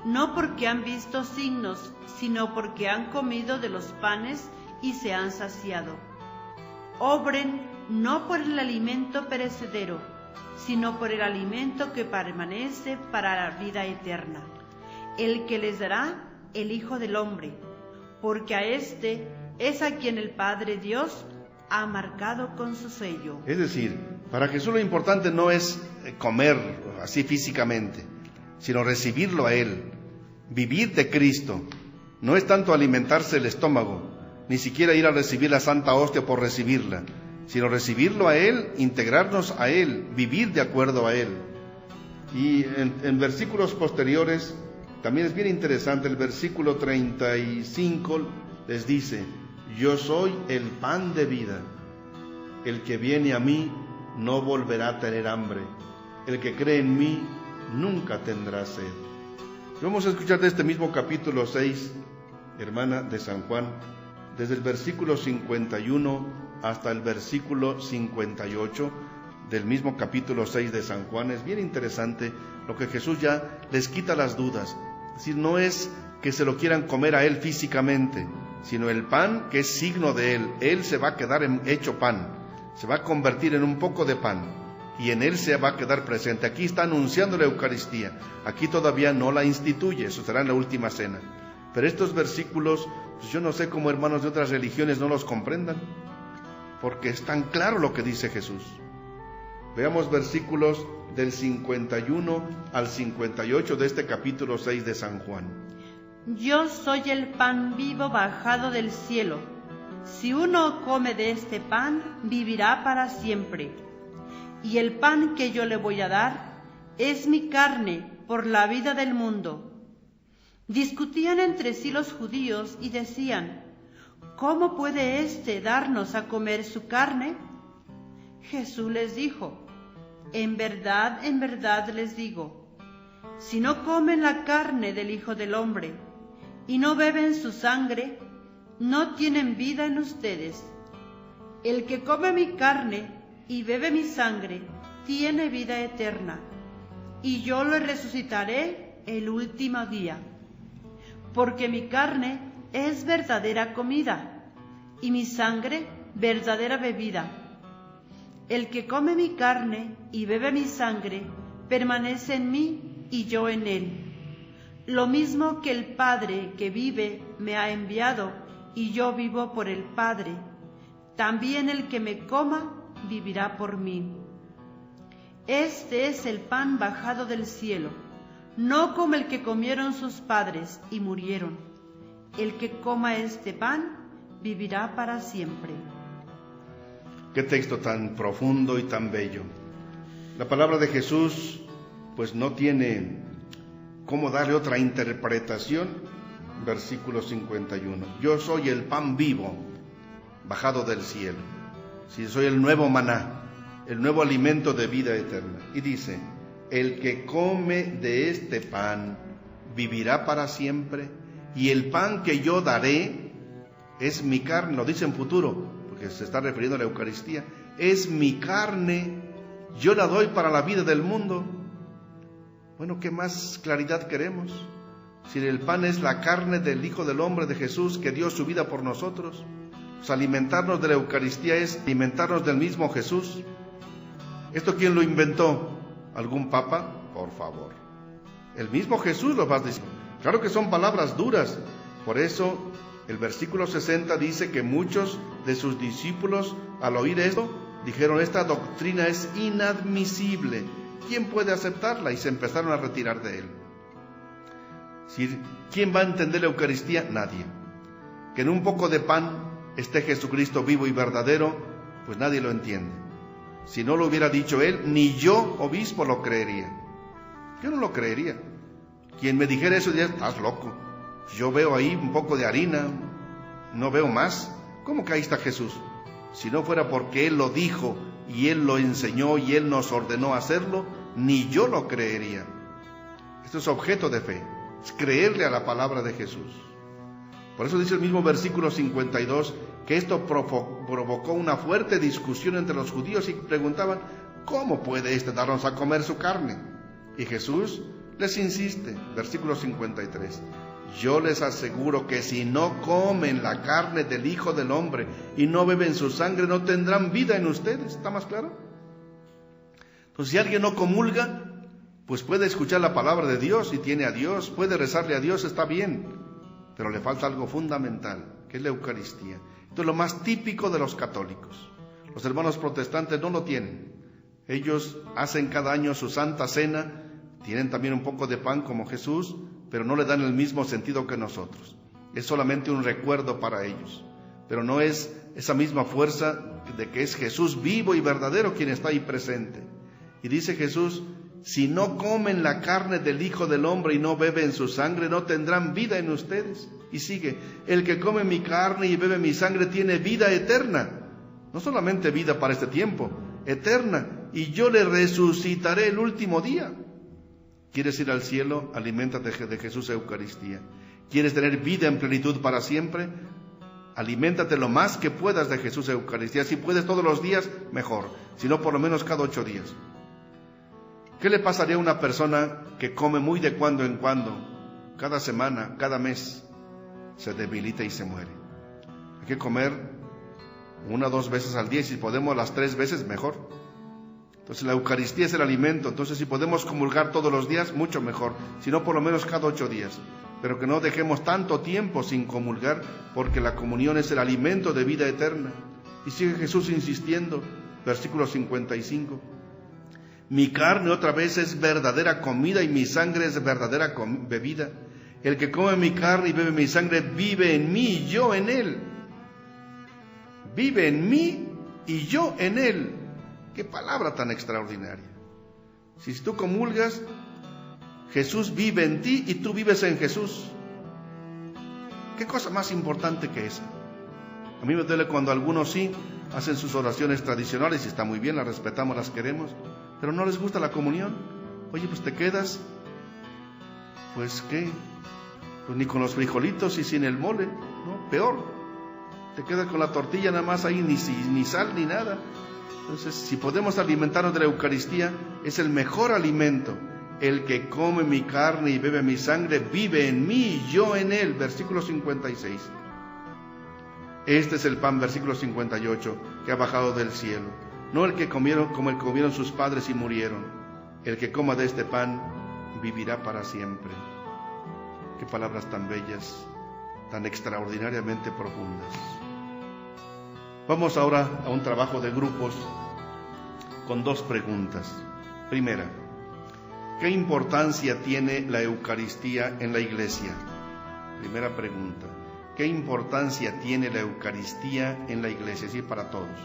no porque han visto signos, sino porque han comido de los panes y se han saciado. Obren no por el alimento perecedero, sino por el alimento que permanece para la vida eterna, el que les dará el Hijo del Hombre, porque a este es a quien el Padre Dios ha marcado con su sello. Es decir, para Jesús lo importante no es comer así físicamente, sino recibirlo a Él, vivir de Cristo. No es tanto alimentarse el estómago, ni siquiera ir a recibir la Santa Hostia por recibirla, sino recibirlo a Él, integrarnos a Él, vivir de acuerdo a Él. Y en versículos posteriores también es bien interesante. El versículo 35 les dice: yo soy el pan de vida, el que viene a mí no volverá a tener hambre, el que cree en mí nunca tendrá sed. Vamos a escuchar de este mismo capítulo 6, hermana, de San Juan, desde el versículo 51 hasta el versículo 58 del mismo capítulo 6 de San Juan. Es bien interesante lo que Jesús ya les quita las dudas. Es decir, no es que se lo quieran comer a Él físicamente, sino el pan que es signo de Él. Él se va a quedar hecho pan, se va a convertir en un poco de pan, y en Él se va a quedar presente. Aquí está anunciando la Eucaristía, aquí todavía no la instituye, eso será en la última cena. Pero estos versículos, pues yo no sé cómo hermanos de otras religiones no los comprendan, porque es tan claro lo que dice Jesús. Veamos versículos del 51 al 58 de este capítulo 6 de San Juan. Yo soy el pan vivo bajado del cielo. Si uno come de este pan, vivirá para siempre. Y el pan que yo le voy a dar es mi carne por la vida del mundo. Discutían entre sí los judíos y decían: ¿cómo puede éste darnos a comer su carne? Jesús les dijo: en verdad les digo, si no comen la carne del Hijo del Hombre y no beben su sangre, no tienen vida en ustedes. El que come mi carne y bebe mi sangre tiene vida eterna, y yo lo resucitaré el último día. Porque mi carne es verdadera comida, y mi sangre verdadera bebida. El que come mi carne y bebe mi sangre permanece en mí y yo en él. Lo mismo que el Padre que vive me ha enviado, y yo vivo por el Padre. También el que me coma vivirá por mí. Este es el pan bajado del cielo, no como el que comieron sus padres y murieron. El que coma este pan vivirá para siempre. Qué texto tan profundo y tan bello. La palabra de Jesús pues no tiene cómo darle otra interpretación. Versículo 51. Yo soy el pan vivo bajado del cielo. Sí, soy el nuevo maná, el nuevo alimento de vida eterna. Y dice: el que come de este pan vivirá para siempre, y el pan que yo daré es mi carne. Lo dice en futuro, porque se está refiriendo a la Eucaristía. Es mi carne, yo la doy para la vida del mundo. Bueno, ¿qué más claridad queremos? Si el pan es la carne del Hijo del Hombre, de Jesús, que dio su vida por nosotros, pues alimentarnos de la Eucaristía es alimentarnos del mismo Jesús. ¿Esto quién lo inventó? ¿Algún papa? Por favor. El mismo Jesús lo va a decir. Claro que son palabras duras. Por eso el versículo 60 dice que muchos de sus discípulos, al oír esto, dijeron: esta doctrina es inadmisible. ¿Quién puede aceptarla? Y se empezaron a retirar de él. ¿Quién va a entender la Eucaristía? Nadie. Que en un poco de pan esté Jesucristo vivo y verdadero, pues nadie lo entiende. Si no lo hubiera dicho él, ni yo, obispo, lo creería. Yo no lo creería. Quien me dijera eso diría: estás loco. Yo veo ahí un poco de harina, no veo más. ¿Cómo que ahí está Jesús? Si no fuera porque él lo dijo y él lo enseñó y él nos ordenó hacerlo, ni yo lo creería. Esto es objeto de fe, es creerle a la palabra de Jesús. Por eso dice el mismo versículo 52 que esto provocó una fuerte discusión entre los judíos y preguntaban: ¿cómo puede éste darnos a comer su carne? Y Jesús les insiste, versículo 53: yo les aseguro que si no comen la carne del Hijo del Hombre y no beben su sangre, no tendrán vida en ustedes. ¿Está más claro? Entonces, si alguien no comulga, pues puede escuchar la palabra de Dios y tiene a Dios, puede rezarle a Dios, está bien, pero le falta algo fundamental, que es la Eucaristía. Esto es lo más típico de los católicos. Los hermanos protestantes no lo tienen. Ellos hacen cada año su Santa Cena, tienen también un poco de pan como Jesús, pero no le dan el mismo sentido que nosotros. Es solamente un recuerdo para ellos, pero no es esa misma fuerza de que es Jesús vivo y verdadero quien está ahí presente. Y dice Jesús: si no comen la carne del Hijo del Hombre y no beben su sangre, no tendrán vida en ustedes. Y sigue: el que come mi carne y bebe mi sangre tiene vida eterna. No solamente vida para este tiempo, eterna, y yo le resucitaré el último día. ¿Quieres ir al cielo? Aliméntate de Jesús Eucaristía. ¿Quieres tener vida en plenitud para siempre? Aliméntate lo más que puedas de Jesús Eucaristía. Si puedes todos los días, mejor. Si no, por lo menos cada 8 días. ¿Qué le pasaría a una persona que come muy de cuando en cuando, cada semana, cada mes? Se debilita y se muere. Hay que comer 1 o 2 veces al día, y si podemos las 3 veces, mejor. Entonces la Eucaristía es el alimento. Entonces si podemos comulgar todos los días, mucho mejor. Si no, por lo menos cada 8 días. Pero que no dejemos tanto tiempo sin comulgar, porque la comunión es el alimento de vida eterna. Y sigue Jesús insistiendo, versículo 55: Mi carne otra vez es verdadera comida y mi sangre es verdadera bebida. El que come mi carne y bebe mi sangre vive en mí y yo en él. Vive en mí y yo en él. Qué palabra tan extraordinaria. Si tú comulgas, Jesús vive en ti y tú vives en Jesús. ¿Qué cosa más importante que esa? A mí me duele cuando algunos sí hacen sus oraciones tradicionales y está muy bien, las respetamos, las queremos, pero no les gusta la comunión. Oye, pues te quedas, pues ¿qué? Pues ni con los frijolitos y sin el mole, ¿no? Peor, te quedas con la tortilla nada más ahí, ni sal ni nada. Entonces, si podemos alimentarnos de la Eucaristía, es el mejor alimento. El que come mi carne y bebe mi sangre vive en mí y yo en él. Versículo 56. Este es el pan, versículo 58, que ha bajado del cielo. No el que comieron como el que comieron sus padres y murieron. El que coma de este pan vivirá para siempre. Qué palabras tan bellas, tan extraordinariamente profundas. Vamos ahora a un trabajo de grupos con dos preguntas. Primera, ¿qué importancia tiene la Eucaristía en la Iglesia? Primera pregunta, ¿qué importancia tiene la Eucaristía en la Iglesia? Sí, para todos.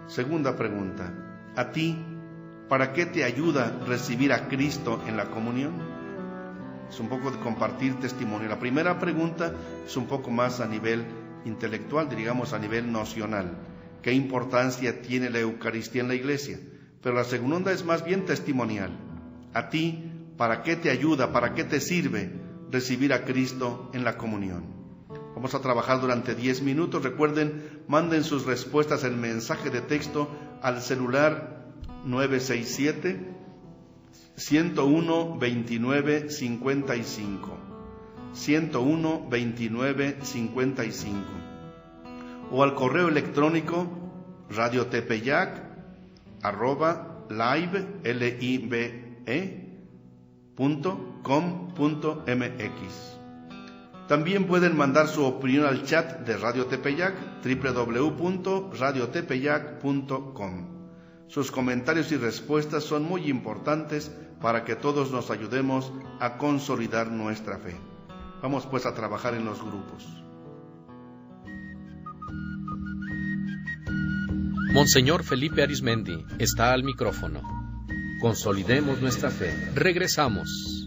Segunda pregunta, ¿a ti para qué te ayuda recibir a Cristo en la comunión? Es un poco de compartir testimonio. La primera pregunta es un poco más a nivel intelectual, digamos a nivel nocional. ¿Qué importancia tiene la Eucaristía en la Iglesia? Pero la segunda es más bien testimonial. ¿A ti para qué te ayuda, para qué te sirve recibir a Cristo en la comunión? Vamos a trabajar durante 10 minutos. Recuerden, manden sus respuestas en mensaje de texto al celular 967-101-2955. 101-2955. O al correo electrónico radiotepeyac@live.com.mx. También pueden mandar su opinión al chat de Radio Tepeyac, www.radiotepeyac.com. Sus comentarios y respuestas son muy importantes para que todos nos ayudemos a consolidar nuestra fe. Vamos pues a trabajar en los grupos. Monseñor Felipe Arizmendi está al micrófono. Consolidemos nuestra fe. Regresamos.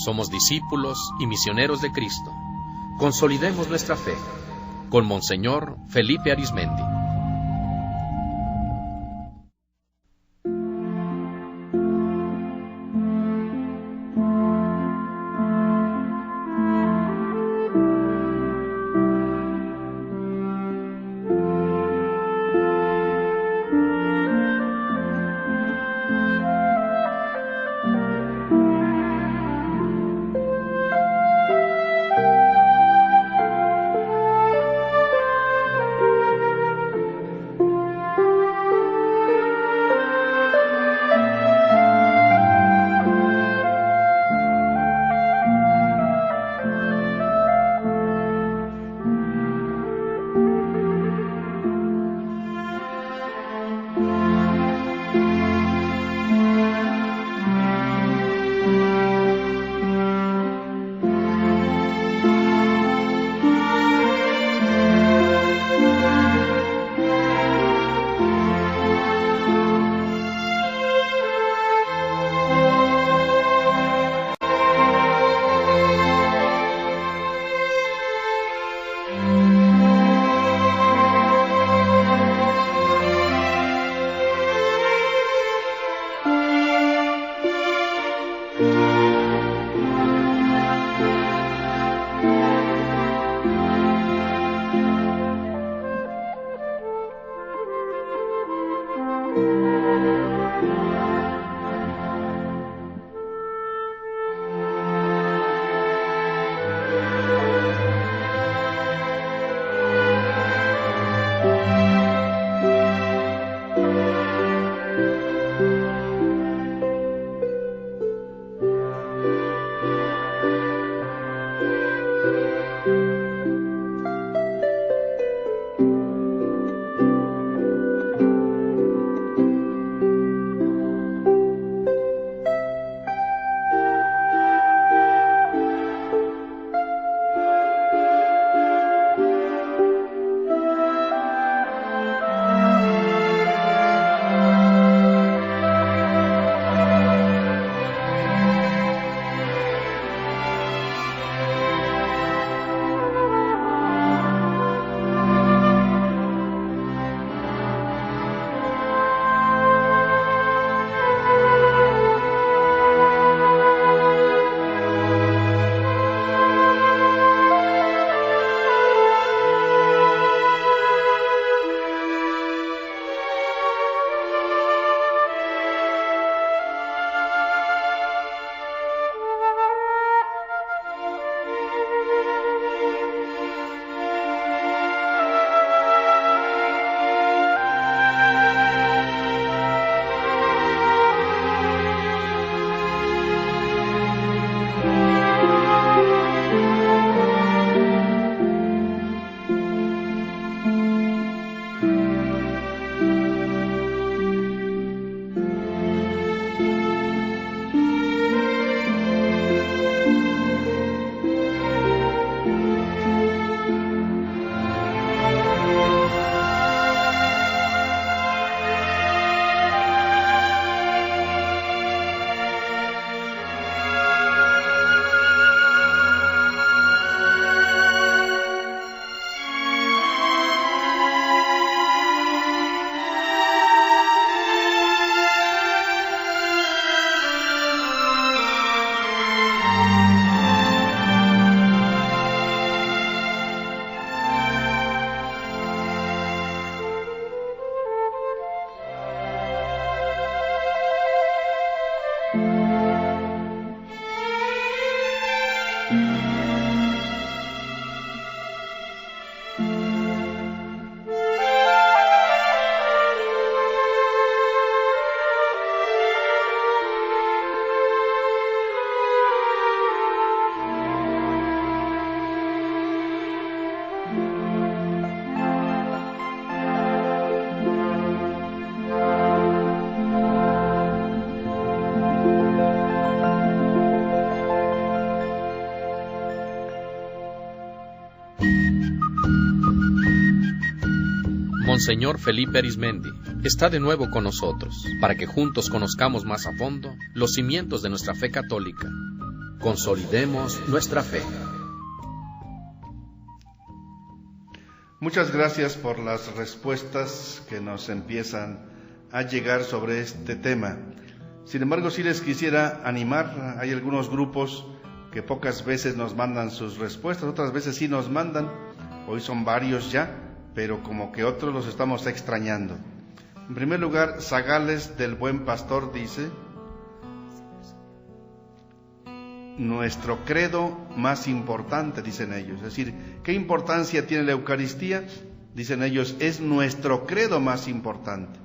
Somos discípulos y misioneros de Cristo. Consolidemos nuestra fe con Monseñor Felipe Arizmendi. Monseñor Felipe Arizmendi está de nuevo con nosotros para que juntos conozcamos más a fondo los cimientos de nuestra fe católica. Consolidemos nuestra fe. Muchas gracias por las respuestas que nos empiezan a llegar sobre este tema. Sin embargo, sí les quisiera animar. Hay algunos grupos que pocas veces nos mandan sus respuestas, otras veces sí nos mandan. Hoy son varios ya, pero como que otros los estamos extrañando. En primer lugar, Zagales del Buen Pastor dice: nuestro credo más importante, dicen ellos. Es decir, ¿qué importancia tiene la Eucaristía? Dicen ellos, es nuestro credo más importante.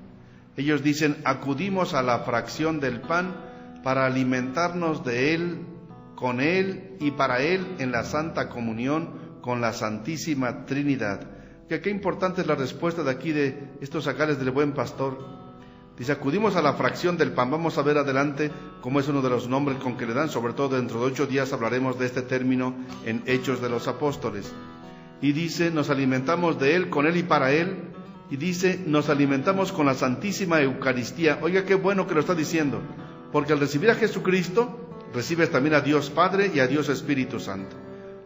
Ellos dicen, acudimos a la fracción del pan para alimentarnos de él, con él y para él en la Santa Comunión con la Santísima Trinidad. Qué importante es la respuesta de aquí de estos Zagales del Buen Pastor. Dice, acudimos a la fracción del pan. Vamos a ver adelante cómo es uno de los nombres con que le dan, sobre todo dentro de 8 días hablaremos de este término en Hechos de los Apóstoles. Y dice, nos alimentamos de él, con él y para él. Y dice, nos alimentamos con la Santísima Eucaristía. Oiga, qué bueno que lo está diciendo, porque al recibir a Jesucristo, recibes también a Dios Padre y a Dios Espíritu Santo.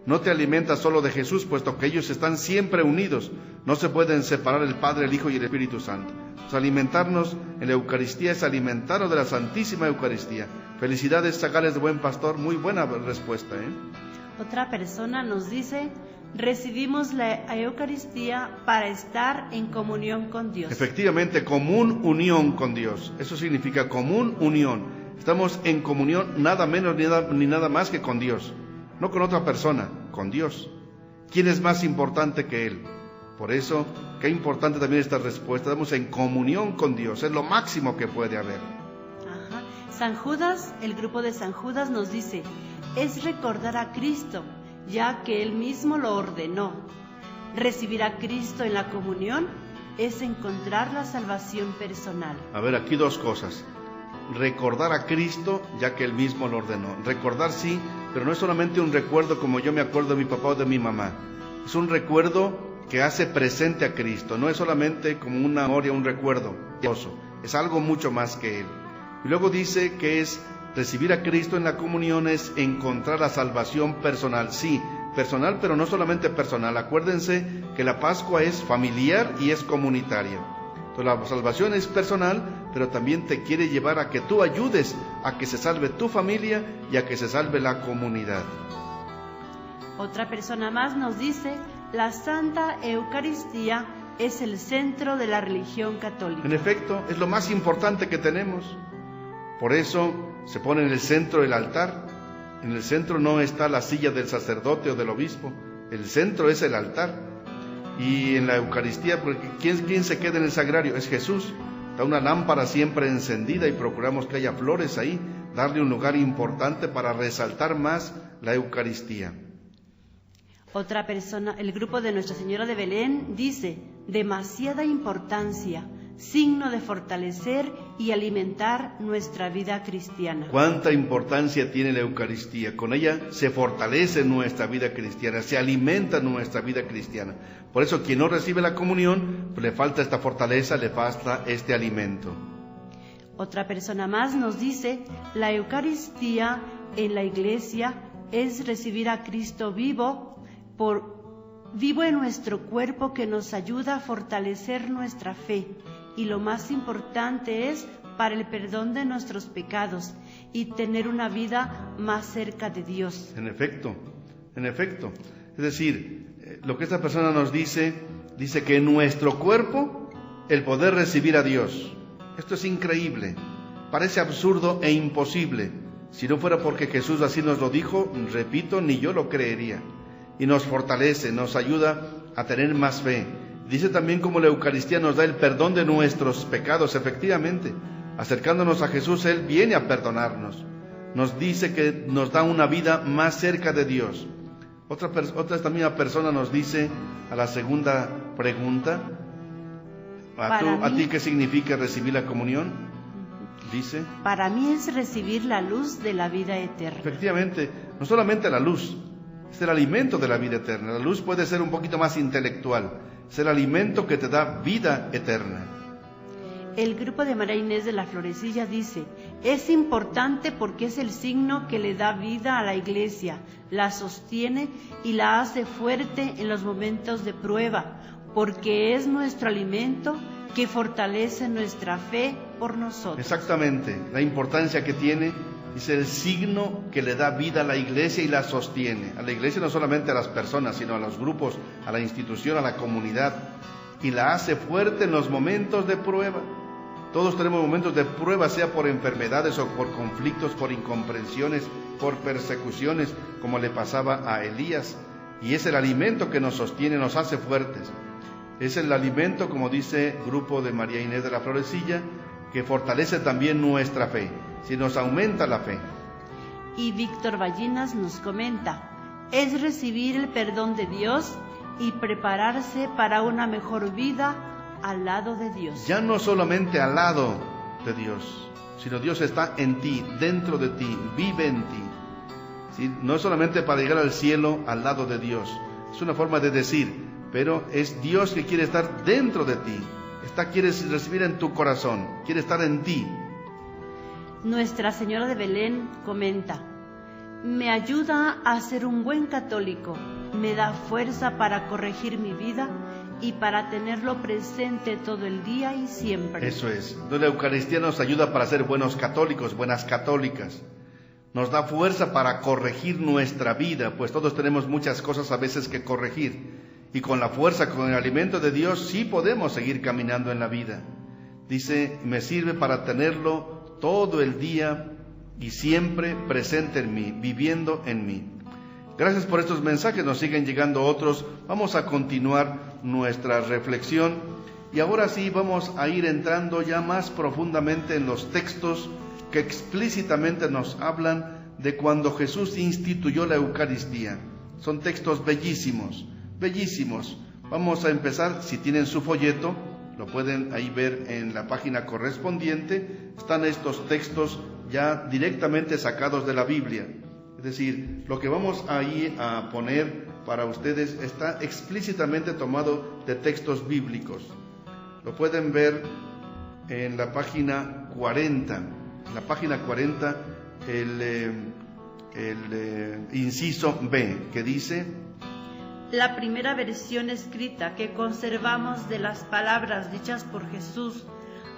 No te alimentas solo de Jesús, puesto que ellos están siempre unidos. No se pueden separar el Padre, el Hijo y el Espíritu Santo. Alimentarnos en la Eucaristía es alimentarnos de la Santísima Eucaristía. Felicidades, Zagales de Buen Pastor, muy buena respuesta, Otra persona nos dice, recibimos la Eucaristía para estar en comunión con Dios. Efectivamente, común unión con Dios. Eso significa común unión. Estamos en comunión nada menos ni nada más que con Dios. No con otra persona, con Dios. ¿Quién es más importante que Él? Por eso, qué importante también esta respuesta. Estamos en comunión con Dios, es lo máximo que puede haber. Ajá. San Judas, el grupo de San Judas nos dice, es recordar a Cristo, ya que Él mismo lo ordenó. Recibir a Cristo en la comunión es encontrar la salvación personal. A ver, aquí 2 cosas. Recordar a Cristo, ya que Él mismo lo ordenó. Recordar sí, pero no es solamente un recuerdo como yo me acuerdo de mi papá o de mi mamá. Es un recuerdo que hace presente a Cristo. No es solamente como una memoria, un recuerdo. Es algo mucho más que Él. Y luego dice que es recibir a Cristo en la comunión, es encontrar la salvación personal. Sí, personal, pero no solamente personal. Acuérdense que la Pascua es familiar y es comunitaria. Entonces la salvación es personal, pero también te quiere llevar a que tú ayudes a que se salve tu familia y a que se salve la comunidad. Otra persona más nos dice, la Santa Eucaristía es el centro de la religión católica. En efecto, es lo más importante que tenemos. Por eso se pone en el centro el altar. En el centro no está la silla del sacerdote o del obispo. El centro es el altar. Y en la Eucaristía, porque ¿quién se queda en el sagrario? Es Jesús. Está una lámpara siempre encendida y procuramos que haya flores ahí, darle un lugar importante para resaltar más la Eucaristía. Otra persona, el grupo de Nuestra Señora de Belén, dice, demasiada importancia, signo de fortalecer y alimentar nuestra vida cristiana. ¿Cuánta importancia tiene la Eucaristía? Con ella se fortalece nuestra vida cristiana, se alimenta nuestra vida cristiana. Por eso quien no recibe la comunión, pues le falta esta fortaleza, le falta este alimento. Otra persona más nos dice, la Eucaristía en la Iglesia es recibir a Cristo vivo en nuestro cuerpo, que nos ayuda a fortalecer nuestra fe, y lo más importante es para el perdón de nuestros pecados y tener una vida más cerca de Dios. En efecto. Es decir, lo que esta persona nos dice que en nuestro cuerpo el poder recibir a Dios. Esto es increíble, parece absurdo e imposible. Si no fuera porque Jesús así nos lo dijo, repito, ni yo lo creería. Y nos fortalece, nos ayuda a tener más fe. Dice también cómo la Eucaristía nos da el perdón de nuestros pecados. Efectivamente, acercándonos a Jesús, Él viene a perdonarnos. Nos dice que nos da una vida más cerca de Dios. Esta misma persona nos dice a la segunda pregunta, ¿a ti qué significa recibir la comunión? Dice, para mí es recibir la luz de la vida eterna. Efectivamente, no solamente la luz, es el alimento de la vida eterna. La luz puede ser un poquito más intelectual, es el alimento que te da vida eterna. El grupo de María Inés de la Florecilla dice: es importante porque es el signo que le da vida a la iglesia, la sostiene y la hace fuerte en los momentos de prueba, porque es nuestro alimento que fortalece nuestra fe por nosotros. Exactamente, la importancia que tiene es el signo que le da vida a la iglesia y la sostiene. A la iglesia no solamente a las personas, sino a los grupos, a la institución, a la comunidad, y la hace fuerte en los momentos de prueba. Todos tenemos momentos de prueba, sea por enfermedades o por conflictos, por incomprensiones, por persecuciones, como le pasaba a Elías. Y es el alimento que nos sostiene, nos hace fuertes. Es el alimento, como dice el grupo de María Inés de la Florecilla, que fortalece también nuestra fe, si nos aumenta la fe. Y Víctor Ballinas nos comenta: es recibir el perdón de Dios y prepararse para una mejor vida al lado de Dios. Ya no solamente al lado de Dios, sino Dios está en ti, dentro de ti, vive en ti. ¿Sí? No es solamente para llegar al cielo al lado de Dios, es una forma de decir, pero es Dios que quiere estar dentro de ti. Quiere recibir en tu corazón, quiere estar en ti. Nuestra Señora de Belén comenta: me ayuda a ser un buen católico, me da fuerza para corregir mi vida y para tenerlo presente todo el día y siempre. Eso es. La Eucaristía nos ayuda para ser buenos católicos, buenas católicas. Nos da fuerza para corregir nuestra vida, pues todos tenemos muchas cosas a veces que corregir. Y con la fuerza, con el alimento de Dios, sí podemos seguir caminando en la vida. Dice, me sirve para tenerlo todo el día y siempre presente en mí, viviendo en mí. Gracias por estos mensajes, nos siguen llegando otros. Vamos a continuar nuestra reflexión y ahora sí vamos a ir entrando ya más profundamente en los textos que explícitamente nos hablan de cuando Jesús instituyó la Eucaristía. Son textos bellísimos. Bellísimos. Vamos a empezar, si tienen su folleto, lo pueden ahí ver en la página correspondiente, están estos textos ya directamente sacados de la Biblia. Es decir, lo que vamos ahí a poner para ustedes está explícitamente tomado de textos bíblicos. Lo pueden ver en la página 40. En la página 40, el inciso B, que dice: la primera versión escrita que conservamos de las palabras dichas por Jesús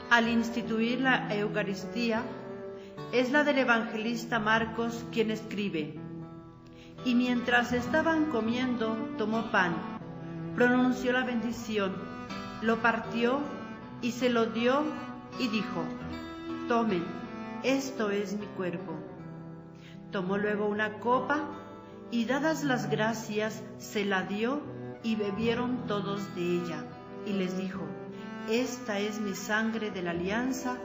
al instituir la Eucaristía es la del evangelista Marcos, quien escribe: y mientras estaban comiendo, tomó pan, pronunció la bendición, lo partió y se lo dio y dijo: tomen, esto es mi cuerpo. Tomó luego una copa y dadas las gracias, se la dio y bebieron todos de ella. Y les dijo: esta es mi sangre de la alianza,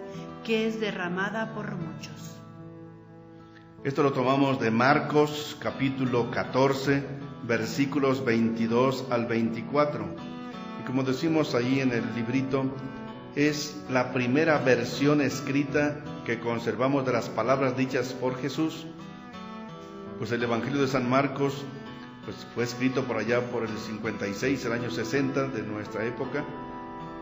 que es derramada por muchos. Esto lo tomamos de Marcos, capítulo 14, versículos 22 al 24. Y como decimos ahí en el librito, es la primera versión escrita que conservamos de las palabras dichas por Jesús. Pues el Evangelio de San Marcos pues fue escrito por allá por el 56, el año 60 de nuestra época,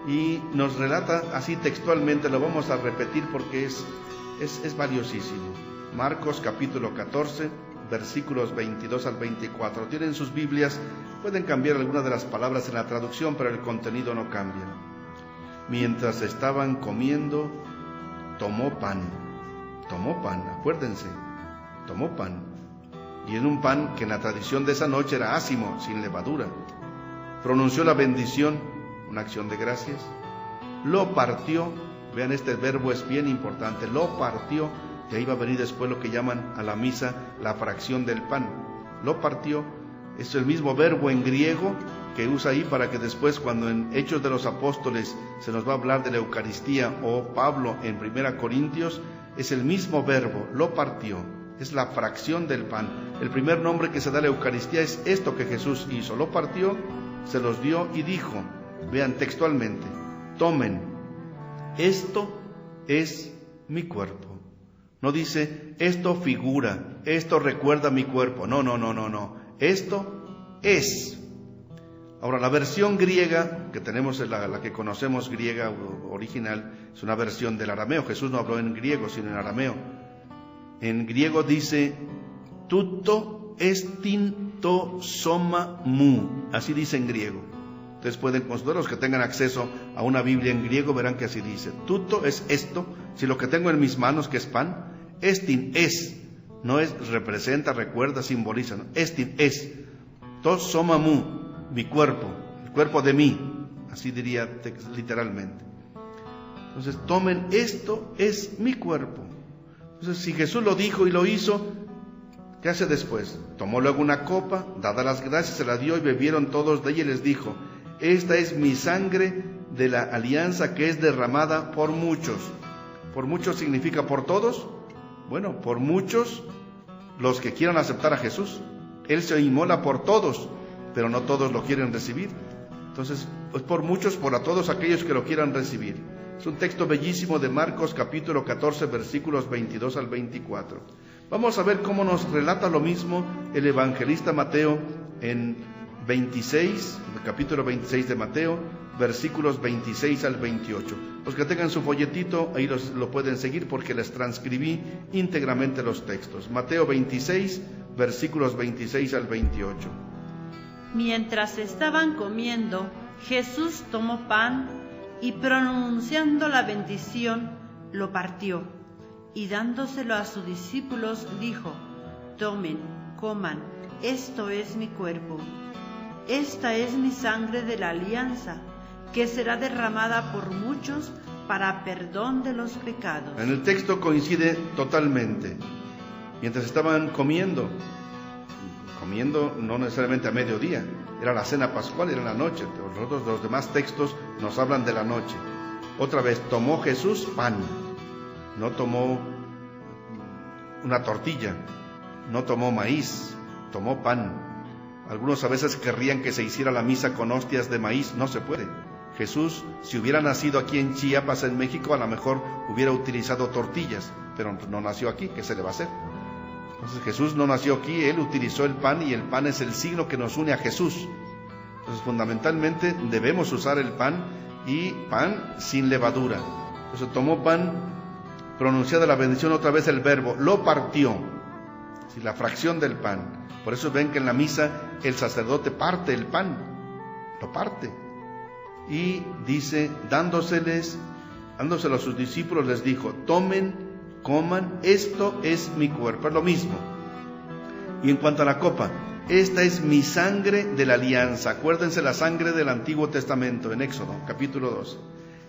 y nos relata así textualmente. Lo vamos a repetir porque es valiosísimo. Marcos capítulo 14, versículos 22 al 24. Tienen sus Biblias, pueden cambiar algunas de las palabras en la traducción, pero el contenido no cambia. Mientras estaban comiendo, tomó pan, acuérdense, tomó pan. Y en un pan que en la tradición de esa noche era ácimo, sin levadura, pronunció la bendición, una acción de gracias, lo partió. Vean, este verbo es bien importante, lo partió, y ahí va a venir después lo que llaman a la misa la fracción del pan. Lo partió, es el mismo verbo en griego que usa ahí para que después, cuando en Hechos de los Apóstoles se nos va a hablar de la Eucaristía, o Pablo en 1 Corintios, es el mismo verbo, lo partió, es la fracción del pan. El primer nombre que se da a la Eucaristía es esto que Jesús hizo, lo partió, se los dio y dijo, vean textualmente, tomen, esto es mi cuerpo. No dice, esto figura, esto recuerda mi cuerpo, no, esto es. Ahora, la versión griega que tenemos, la que conocemos griega original, es una versión del arameo. Jesús no habló en griego, sino en arameo. En griego dice, tuto estin to soma mu. Así dice en griego. Ustedes pueden consultar, los que tengan acceso a una Biblia en griego, verán que así dice. Tuto es esto, si lo que tengo en mis manos, que es pan. Estin es, no es representa, recuerda, simboliza, ¿no? Estin es. To soma mu, mi cuerpo, el cuerpo de mí. Así diría literalmente. Entonces, tomen, esto es mi cuerpo. Entonces, si Jesús lo dijo y lo hizo, ¿qué hace después? Tomó luego una copa, dadas las gracias, se la dio y bebieron todos de ella y les dijo, esta es mi sangre de la alianza que es derramada por muchos. ¿Por muchos significa por todos? Bueno, por muchos los que quieran aceptar a Jesús. Él se inmola por todos, pero no todos lo quieren recibir. Entonces, es por muchos, por a todos aquellos que lo quieran recibir. Es un texto bellísimo de Marcos capítulo 14, versículos 22 al 24. Vamos a ver cómo nos relata lo mismo el evangelista Mateo en 26, el capítulo 26 de Mateo, versículos 26 al 28. Los que tengan su folletito, ahí lo pueden seguir porque les transcribí íntegramente los textos. Mateo 26, versículos 26 al 28. Mientras estaban comiendo, Jesús tomó pan y pronunciando la bendición, lo partió, y dándoselo a sus discípulos, dijo, tomen, coman, esto es mi cuerpo. Esta es mi sangre de la alianza, que será derramada por muchos para perdón de los pecados. En el texto coincide totalmente. Mientras estaban comiendo no necesariamente a mediodía, era la cena pascual, era la noche. Los demás textos nos hablan de la noche. Otra vez, tomó Jesús pan, no tomó una tortilla, no tomó maíz, tomó pan. Algunos a veces querrían que se hiciera la misa con hostias de maíz, no se puede. Jesús, si hubiera nacido aquí en Chiapas, en México, a lo mejor hubiera utilizado tortillas, pero no nació aquí, ¿qué se le va a hacer? Entonces Jesús no nació aquí, Él utilizó el pan y el pan es el signo que nos une a Jesús. Entonces fundamentalmente debemos usar el pan y pan sin levadura. Entonces tomó pan, pronunciada la bendición, otra vez el verbo, lo partió, ¿sí? La fracción del pan. Por eso ven que en la misa el sacerdote parte el pan, lo parte. Y dice, dándoselo a sus discípulos, les dijo, tomen, coman, esto es mi cuerpo, es lo mismo. Y en cuanto a la copa, esta es mi sangre de la alianza. Acuérdense la sangre del Antiguo Testamento en Éxodo, capítulo 2,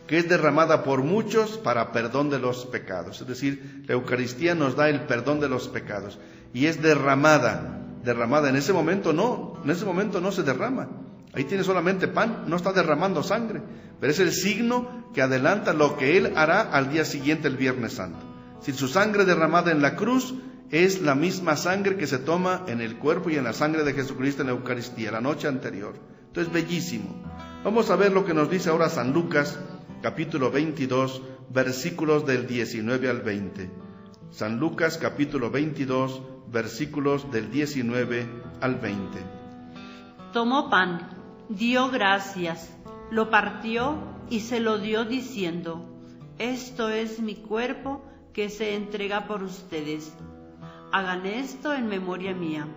que es derramada por muchos para perdón de los pecados. Es decir, la Eucaristía nos da el perdón de los pecados. Y es derramada. En ese momento no se derrama. Ahí tiene solamente pan, no está derramando sangre. Pero es el signo que adelanta lo que Él hará al día siguiente, el Viernes Santo. Si su sangre derramada en la cruz es la misma sangre que se toma en el cuerpo y en la sangre de Jesucristo en la Eucaristía, la noche anterior. Entonces, bellísimo. Vamos a ver lo que nos dice ahora San Lucas, capítulo 22, versículos del 19 al 20. San Lucas, capítulo 22, versículos del 19 al 20. Tomó pan, dio gracias, lo partió y se lo dio diciendo, esto es mi cuerpo que se entrega por ustedes. Hagan esto en memoria mía.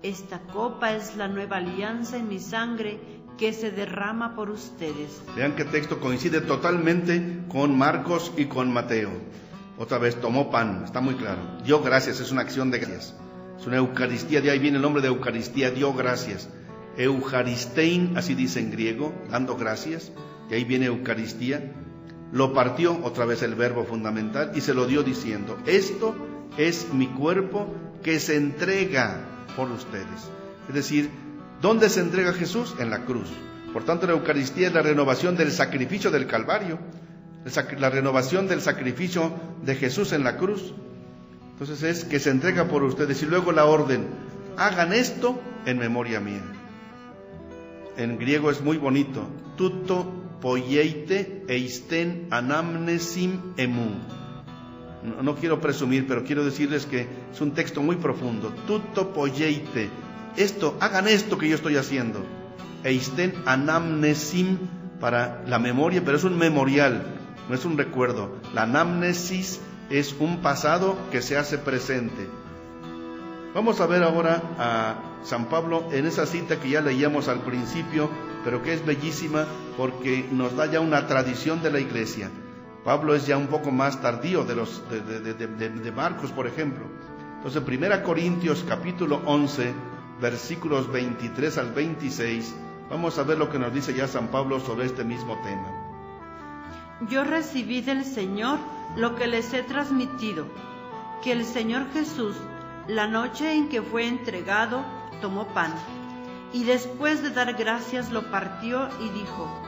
Esta copa es la nueva alianza en mi sangre que se derrama por ustedes. Vean qué texto coincide totalmente con Marcos y con Mateo. Otra vez, tomó pan, está muy claro. Dio gracias, es una acción de gracias. Es una Eucaristía, de ahí viene el nombre de Eucaristía, dio gracias. Eucharistein, así dice en griego, dando gracias, de ahí viene Eucaristía. Lo partió, otra vez el verbo fundamental, y se lo dio diciendo, esto es mi cuerpo que se entrega por ustedes. Es decir, ¿dónde se entrega Jesús? En la cruz. Por tanto, la Eucaristía es la renovación del sacrificio del Calvario, la renovación del sacrificio de Jesús en la cruz. Entonces es que se entrega por ustedes. Y luego la orden, hagan esto en memoria mía. En griego es muy bonito, tuto poieite eisten anamnesim emu. No quiero presumir, pero quiero decirles que es un texto muy profundo. Tuto poieite, hagan esto que yo estoy haciendo eisten anamnesim, para la memoria, pero es un memorial, no es un recuerdo. La anamnesis es un pasado que se hace presente. Vamos a ver ahora a San Pablo en esa cita que ya leíamos al principio, pero que es bellísima porque nos da ya una tradición de la Iglesia. Pablo es ya un poco más tardío de Marcos, por ejemplo. Entonces, 1 Corintios capítulo 11, versículos 23 al 26, vamos a ver lo que nos dice ya San Pablo sobre este mismo tema. Yo recibí del Señor lo que les he transmitido, que el Señor Jesús, la noche en que fue entregado, tomó pan, y después de dar gracias lo partió y dijo: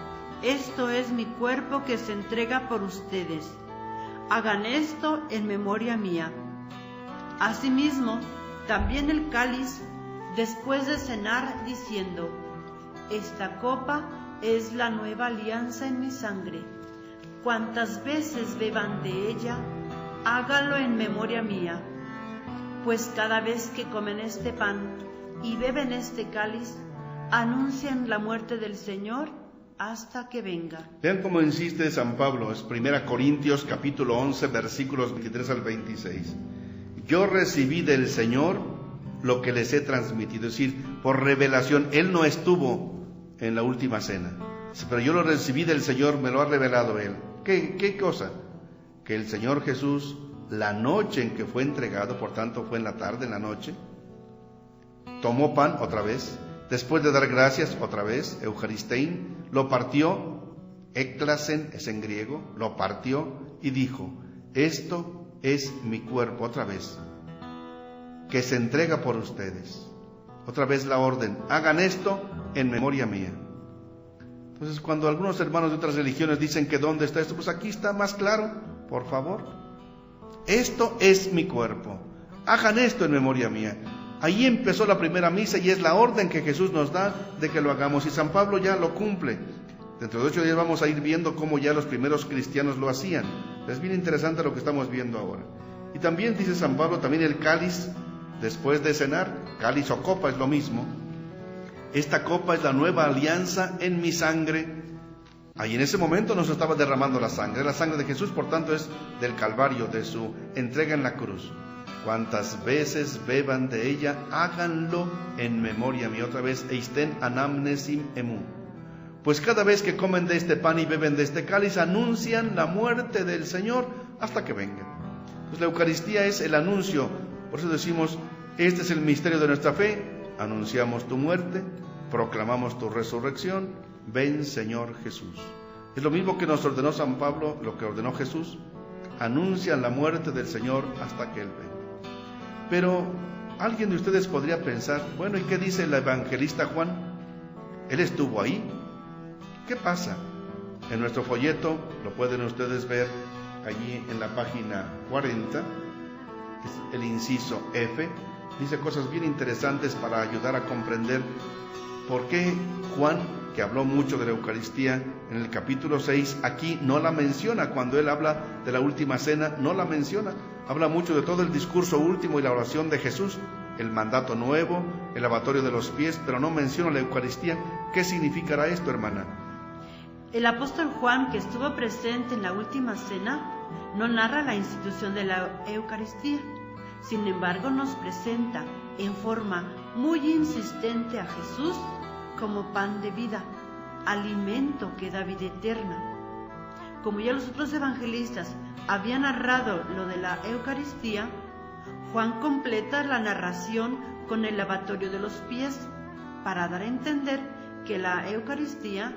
esto es mi cuerpo que se entrega por ustedes. Hagan esto en memoria mía. Asimismo, también el cáliz, después de cenar, diciendo: esta copa es la nueva alianza en mi sangre. Cuantas veces beban de ella, háganlo en memoria mía. Pues cada vez que comen este pan y beben este cáliz, anuncian la muerte del Señor hasta que venga. Vean cómo insiste San Pablo, es 1 Corintios capítulo 11, versículos 23 al 26. Yo recibí del Señor lo que les he transmitido, es decir, por revelación. Él no estuvo en la última cena, pero yo lo recibí del Señor, me lo ha revelado Él. ¿Qué cosa? Que el Señor Jesús, la noche en que fue entregado, por tanto fue en la tarde, en la noche, tomó pan otra vez, después de dar gracias otra vez, Eucharistein, lo partió, eklasen es en griego, lo partió y dijo: esto es mi cuerpo, otra vez, que se entrega por ustedes. Otra vez la orden: hagan esto en memoria mía. Entonces, cuando algunos hermanos de otras religiones dicen que ¿dónde está esto? Pues aquí está más claro, por favor. Esto es mi cuerpo, hagan esto en memoria mía. Ahí empezó la primera misa y es la orden que Jesús nos da de que lo hagamos, y San Pablo ya lo cumple. Dentro de 8 días vamos a ir viendo cómo ya los primeros cristianos lo hacían. Es bien interesante lo que estamos viendo ahora. Y también dice San Pablo, también el cáliz, después de cenar, cáliz o copa es lo mismo. Esta copa es la nueva alianza en mi sangre. Ahí en ese momento no se estaba derramando la sangre de Jesús, por tanto es del Calvario, de su entrega en la cruz. Cuantas veces beban de ella, háganlo en memoria mía. Otra vez, eisten anamnesim emu. Pues cada vez que comen de este pan y beben de este cáliz, anuncian la muerte del Señor hasta que venga. Pues la Eucaristía es el anuncio. Por eso decimos, este es el misterio de nuestra fe. Anunciamos tu muerte, proclamamos tu resurrección. Ven, Señor Jesús. Es lo mismo que nos ordenó San Pablo, lo que ordenó Jesús. Anuncian la muerte del Señor hasta que Él venga. Pero alguien de ustedes podría pensar, bueno, ¿y qué dice el evangelista Juan? ¿Él estuvo ahí? ¿Qué pasa? En nuestro folleto, lo pueden ustedes ver allí en la página 40, es el inciso F, dice cosas bien interesantes para ayudar a comprender por qué Juan, que habló mucho de la Eucaristía en el capítulo 6, aquí no la menciona. Cuando él habla de la última cena, no la menciona. Habla mucho de todo el discurso último y la oración de Jesús, el mandato nuevo, el lavatorio de los pies, pero no menciona la Eucaristía. ¿Qué significará esto, hermana? El apóstol Juan, que estuvo presente en la última cena, no narra la institución de la Eucaristía. Sin embargo, nos presenta en forma muy insistente a Jesús como pan de vida, alimento que da vida eterna. Como ya los otros evangelistas habían narrado lo de la Eucaristía, Juan completa la narración con el lavatorio de los pies para dar a entender que la Eucaristía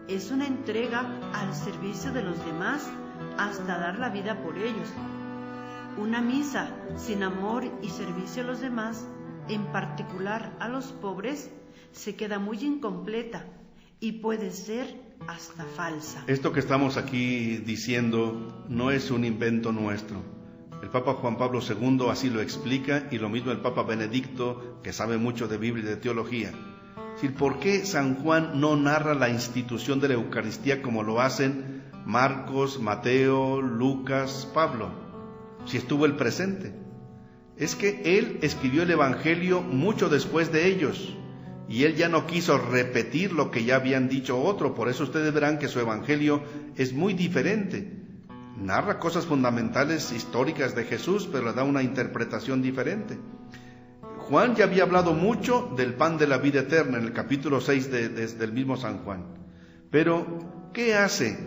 es una entrega al servicio de los demás hasta dar la vida por ellos. Una misa sin amor y servicio a los demás, en particular a los pobres, se queda muy incompleta y puede ser hasta falsa. Esto que estamos aquí diciendo no es un invento nuestro. El Papa Juan Pablo II así lo explica, y lo mismo el Papa Benedicto, que sabe mucho de Biblia y de teología. Es decir, ¿por qué San Juan no narra la institución de la Eucaristía como lo hacen Marcos, Mateo, Lucas, Pablo, si estuvo él presente? Es que él escribió el Evangelio mucho después de ellos, y él ya no quiso repetir lo que ya habían dicho otro. Por eso ustedes verán que su evangelio es muy diferente. Narra cosas fundamentales históricas de Jesús, pero le da una interpretación diferente. Juan ya había hablado mucho del pan de la vida eterna en el capítulo 6 del mismo San Juan. Pero, ¿qué hace?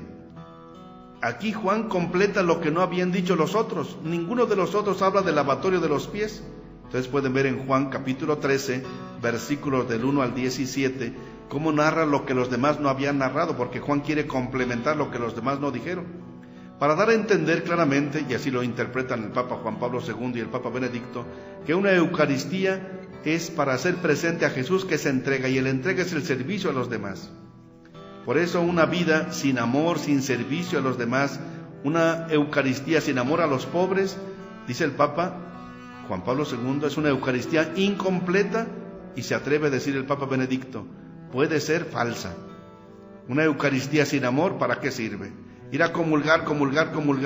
Aquí Juan completa lo que no habían dicho los otros. Ninguno de los otros habla del lavatorio de los pies. Ustedes pueden ver en Juan capítulo 13, versículos del 1 al 17, cómo narra lo que los demás no habían narrado, porque Juan quiere complementar lo que los demás no dijeron. Para dar a entender claramente, y así lo interpretan el Papa Juan Pablo II y el Papa Benedicto, que una Eucaristía es para hacer presente a Jesús que se entrega, y el entrega es el servicio a los demás. Por eso una vida sin amor, sin servicio a los demás, una Eucaristía sin amor a los pobres, dice el Papa Juan Pablo II, es una Eucaristía incompleta, y se atreve a decir el Papa Benedicto, puede ser falsa. Una Eucaristía sin amor, ¿para qué sirve? Ir a comulgar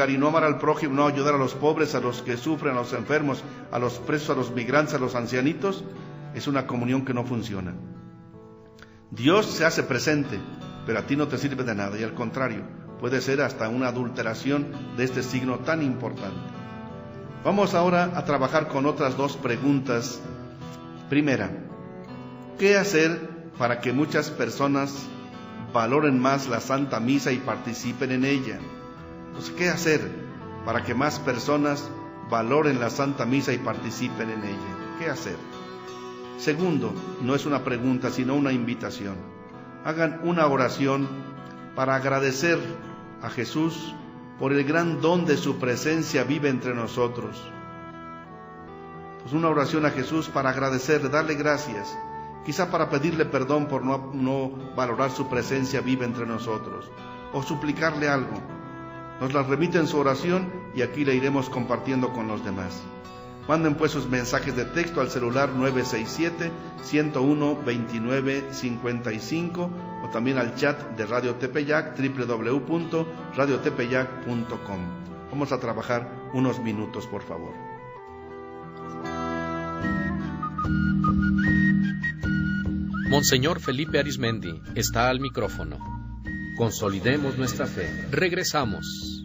y no amar al prójimo, no ayudar a los pobres, a los que sufren, a los enfermos, a los presos, a los migrantes, a los ancianitos, es una comunión que no funciona. Dios se hace presente, pero a ti no te sirve de nada, y al contrario, puede ser hasta una adulteración de este signo tan importante. Vamos ahora a trabajar con otras dos preguntas. Primera, ¿qué hacer para que muchas personas valoren más la Santa Misa y participen en ella? Entonces, ¿qué hacer para que más personas valoren la Santa Misa y participen en ella? ¿Qué hacer? Segundo, no es una pregunta, sino una invitación. Hagan una oración para agradecer a Jesús por el gran don de su presencia vive entre nosotros. Pues una oración a Jesús para agradecerle, darle gracias, quizá para pedirle perdón por no valorar su presencia viva entre nosotros, o suplicarle algo. Nos la remite en su oración y aquí la iremos compartiendo con los demás. Manden pues sus mensajes de texto al celular 967-101-2955 o también al chat de Radio Tepeyac, www.radiotepeyac.com. Vamos a trabajar unos minutos, por favor. Monseñor Felipe Arizmendi está al micrófono. Consolidemos nuestra fe. Regresamos.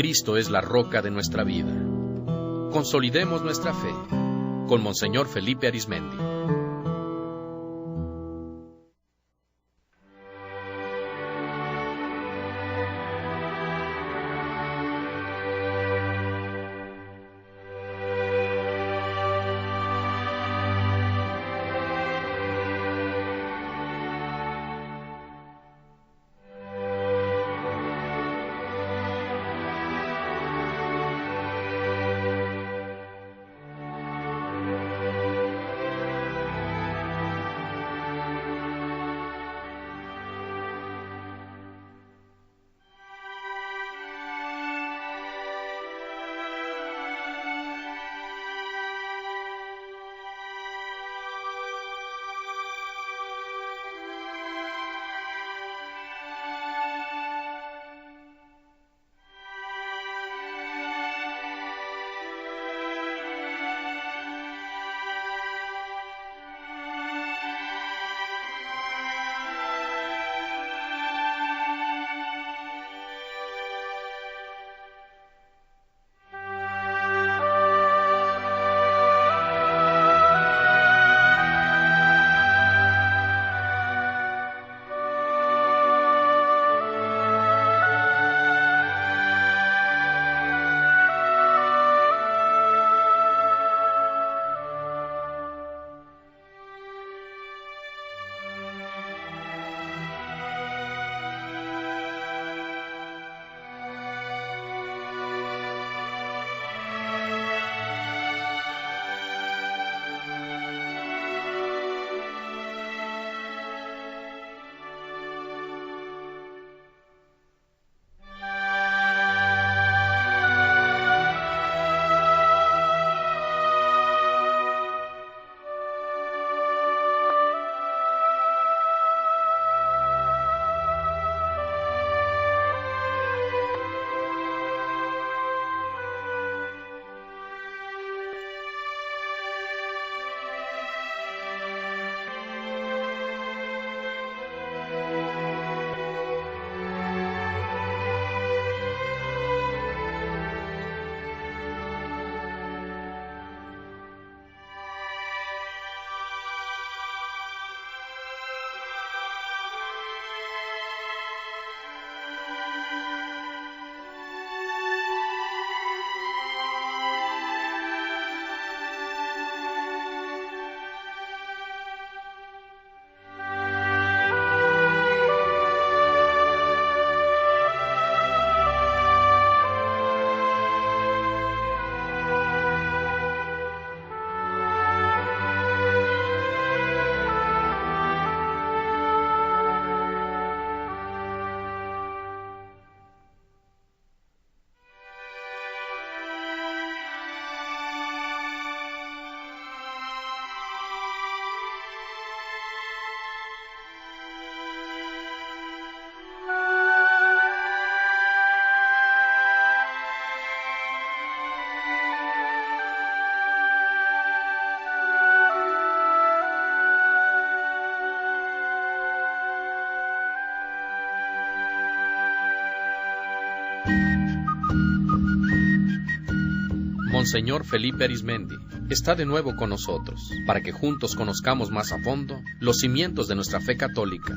Cristo es la roca de nuestra vida. Consolidemos nuestra fe con Monseñor Felipe Arizmendi. Monseñor Felipe Arizmendi está de nuevo con nosotros para que juntos conozcamos más a fondo los cimientos de nuestra fe católica.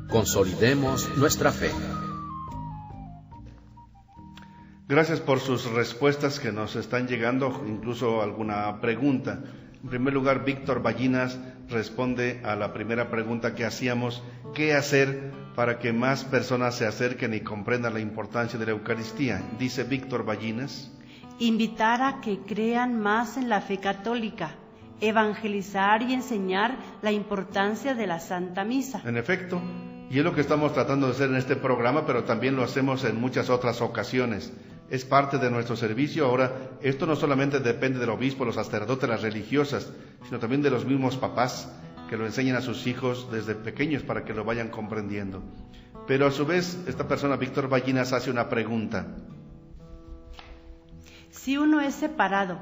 Consolidemos nuestra fe. Gracias por sus respuestas que nos están llegando, incluso alguna pregunta. En primer lugar, Víctor Ballinas responde a la primera pregunta que hacíamos: ¿qué hacer para que más personas se acerquen y comprendan la importancia de la Eucaristía? Dice Víctor Ballinas: invitar a que crean más en la fe católica, evangelizar y enseñar la importancia de la Santa Misa. En efecto, y es lo que estamos tratando de hacer en este programa, pero también lo hacemos en muchas otras ocasiones. Es parte de nuestro servicio. Ahora, esto no solamente depende del obispo, los sacerdotes, las religiosas, sino también de los mismos papás que lo enseñan a sus hijos desde pequeños para que lo vayan comprendiendo. Pero a su vez, esta persona, Víctor Ballinas, hace una pregunta. Si uno es separado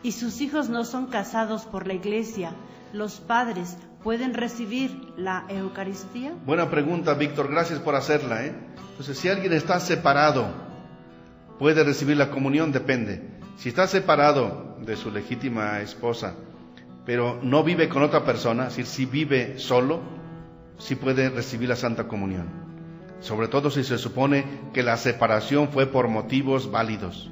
y sus hijos no son casados por la Iglesia, ¿los padres pueden recibir la Eucaristía? Buena pregunta, Víctor, gracias por hacerla, Entonces, si alguien está separado puede recibir la comunión? Depende. Si está separado de su legítima esposa, pero no vive con otra persona, es decir, si vive solo, sí puede recibir la Santa Comunión. Sobre todo si se supone que la separación fue por motivos válidos,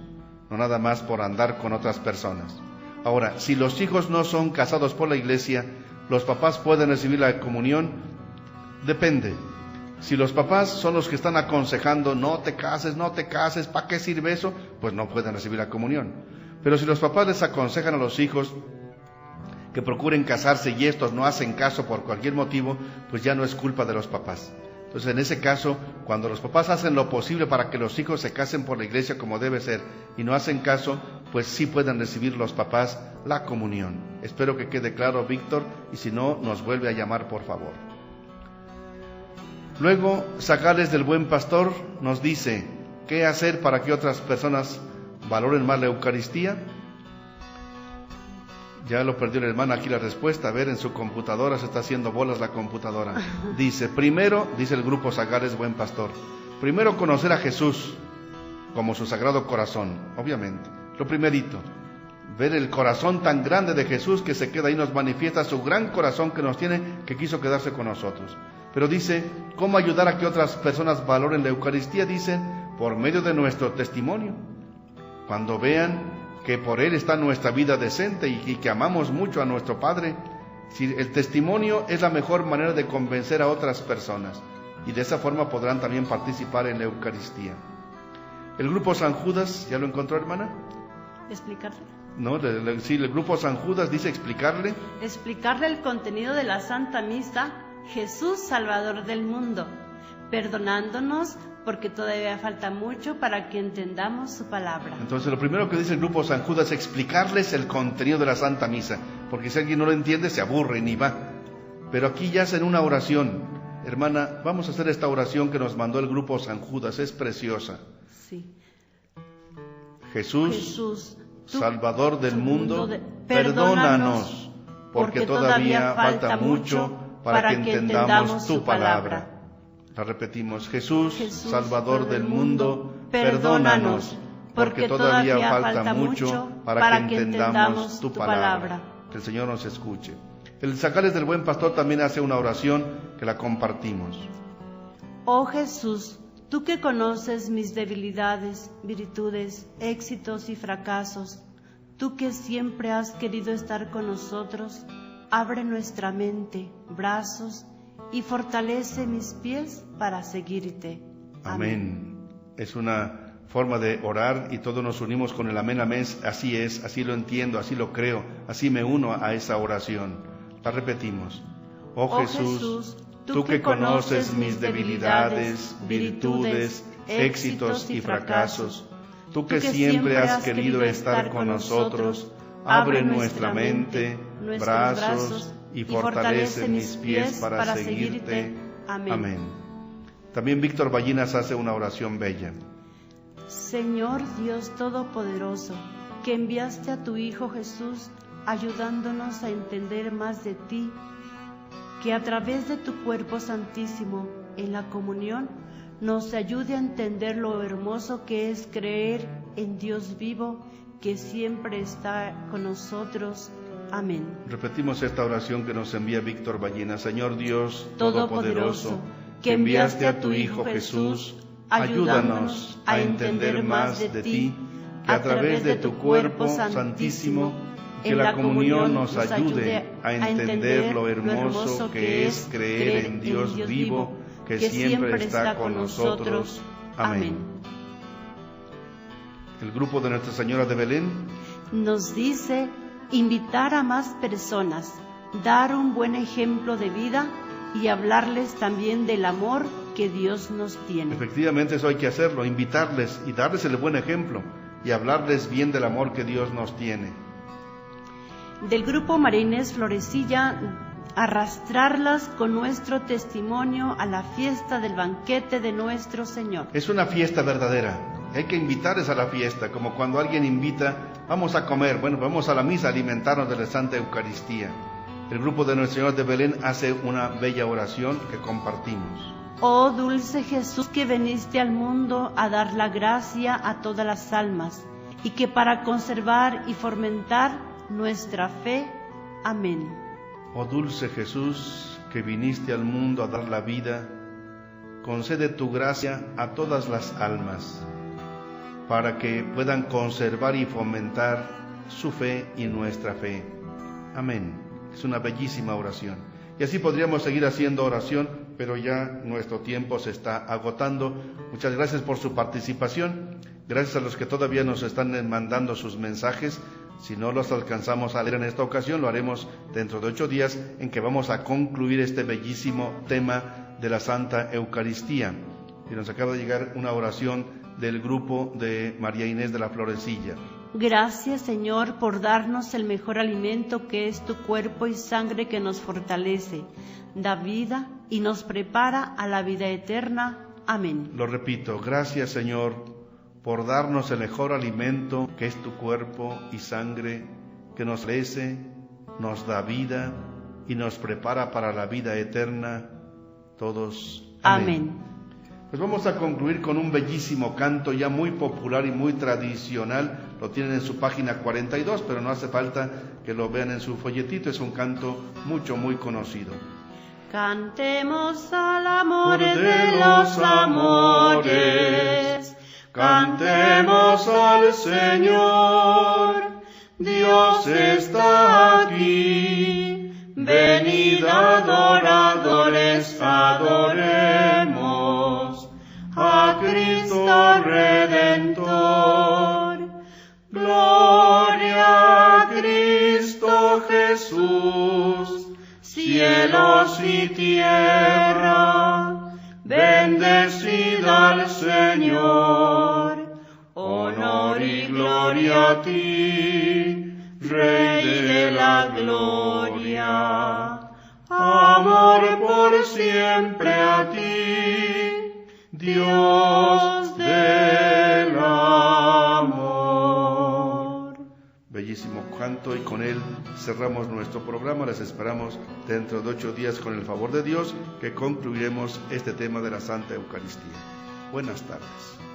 no nada más por andar con otras personas. Ahora, si los hijos no son casados por la Iglesia, ¿los papás pueden recibir la comunión? Depende. Si los papás son los que están aconsejando, no te cases, ¿para qué sirve eso? Pues no pueden recibir la comunión. Pero si los papás les aconsejan a los hijos que procuren casarse y estos no hacen caso por cualquier motivo, pues ya no es culpa de los papás. Entonces, en ese caso, cuando los papás hacen lo posible para que los hijos se casen por la Iglesia como debe ser y no hacen caso, pues sí pueden recibir los papás la comunión. Espero que quede claro, Víctor, y si no, nos vuelve a llamar, por favor. Luego, Zagales del Buen Pastor nos dice, ¿qué hacer para que otras personas valoren más la Eucaristía? Ya lo perdió el hermano aquí la respuesta. A ver, en su computadora se está haciendo bolas la computadora. Dice, primero, dice el grupo Zagales Buen Pastor, primero conocer a Jesús como su sagrado corazón, obviamente. Lo primerito, ver el corazón tan grande de Jesús que se queda ahí, nos manifiesta su gran corazón que nos tiene, que quiso quedarse con nosotros. Pero dice, ¿cómo ayudar a que otras personas valoren la Eucaristía? Dicen, por medio de nuestro testimonio. Cuando vean que por Él está nuestra vida decente y que amamos mucho a nuestro Padre, si el testimonio es la mejor manera de convencer a otras personas, y de esa forma podrán también participar en la Eucaristía. El grupo San Judas, ¿ya lo encontró, hermana? ¿Explicarle? No, sí, el grupo San Judas dice explicarle. Explicarle el contenido de la Santa Misa, Jesús Salvador del mundo, perdonándonos porque todavía falta mucho para que entendamos su palabra. Entonces, lo primero que dice el grupo San Judas es explicarles el contenido de la Santa Misa, porque si alguien no lo entiende, se aburre y ni va. Pero aquí ya hacen una oración. Hermana, vamos a hacer esta oración que nos mandó el grupo San Judas, es preciosa. Sí. Jesús, Salvador del mundo, perdónanos, porque todavía falta mucho para que entendamos tu palabra. La repetimos, Jesús, Salvador del mundo, perdónanos, porque todavía falta mucho para que entendamos tu palabra. Que el Señor nos escuche. El Zagales del Buen Pastor también hace una oración que la compartimos. Oh Jesús, tú que conoces mis debilidades, virtudes, éxitos y fracasos, tú que siempre has querido estar con nosotros, abre nuestra mente, brazos y fortalece mis pies para seguirte. Amén. Es una forma de orar y todos nos unimos con el amén, amén. Así es, así lo entiendo, así lo creo, así me uno a esa oración. La repetimos. Oh Jesús, tú que conoces mis debilidades, virtudes, éxitos y fracasos, tú que siempre has querido estar con nosotros, abre nuestra mente, brazos y fortalece mis pies para seguirte. Amén. También Víctor Ballinas hace una oración bella. Señor Dios Todopoderoso, que enviaste a tu Hijo Jesús ayudándonos a entender más de ti, que a través de tu cuerpo santísimo en la comunión nos ayude a entender lo hermoso que es creer en Dios vivo, que siempre está con nosotros. Amén. Repetimos esta oración que nos envía Víctor Ballina. Señor Dios Todopoderoso, que enviaste a tu Hijo Jesús, ayúdanos a entender más de ti, que a través de tu cuerpo santísimo, que la comunión nos ayude a entender lo hermoso que es creer en Dios vivo, que siempre está con nosotros. Amén. El grupo de Nuestra Señora de Belén nos dice invitar a más personas, dar un buen ejemplo de vida y hablarles también del amor que Dios nos tiene. Efectivamente, eso hay que hacerlo, invitarles y darles el buen ejemplo y hablarles bien del amor que Dios nos tiene. Del grupo Marines Florecilla, arrastrarlas con nuestro testimonio a la fiesta del banquete de nuestro Señor. Es una fiesta verdadera, hay que invitarles a la fiesta, como cuando alguien invita, vamos a comer, bueno, vamos a la misa a alimentarnos de la Santa Eucaristía. El grupo de Nuestra Señora de Belén hace una bella oración que compartimos. Oh dulce Jesús, que viniste al mundo a dar la gracia a todas las almas, y que para conservar y fomentar nuestra fe. Amén. Oh dulce Jesús, que viniste al mundo a dar la vida, concede tu gracia a todas las almas, para que puedan conservar y fomentar su fe y nuestra fe. Amén. Es una bellísima oración. Y así podríamos seguir haciendo oración, pero ya nuestro tiempo se está agotando. Muchas gracias por su participación. Gracias a los que todavía nos están mandando sus mensajes. Si no los alcanzamos a leer en esta ocasión, lo haremos dentro de 8 días, en que vamos a concluir este bellísimo tema de la Santa Eucaristía. Y nos acaba de llegar una oración del grupo de María Inés de la Florecilla. Gracias, Señor, por darnos el mejor alimento, que es tu cuerpo y sangre, que nos fortalece, da vida y nos prepara a la vida eterna. Amén. Lo repito, gracias, Señor, por darnos el mejor alimento, que es tu cuerpo y sangre, que nos fortalece, nos da vida y nos prepara para la vida eterna. Todos. Amén. Pues vamos a concluir con un bellísimo canto ya muy popular y muy tradicional. Lo tienen en su página 42, pero no hace falta que lo vean en su folletito. Es un canto muy conocido. Cantemos al amor de los amores, cantemos al Señor. Dios está aquí, venid adoradores, adoremos a Cristo Redentor. Gloria a Cristo Jesús, cielos y tierra, bendecida al Señor. Honor y gloria a ti, Rey de la gloria. Amor por siempre a ti, Dios del amor. Bellísimo canto, y con él cerramos nuestro programa. Les esperamos dentro de 8 días, con el favor de Dios, que concluiremos este tema de la Santa Eucaristía. Buenas tardes.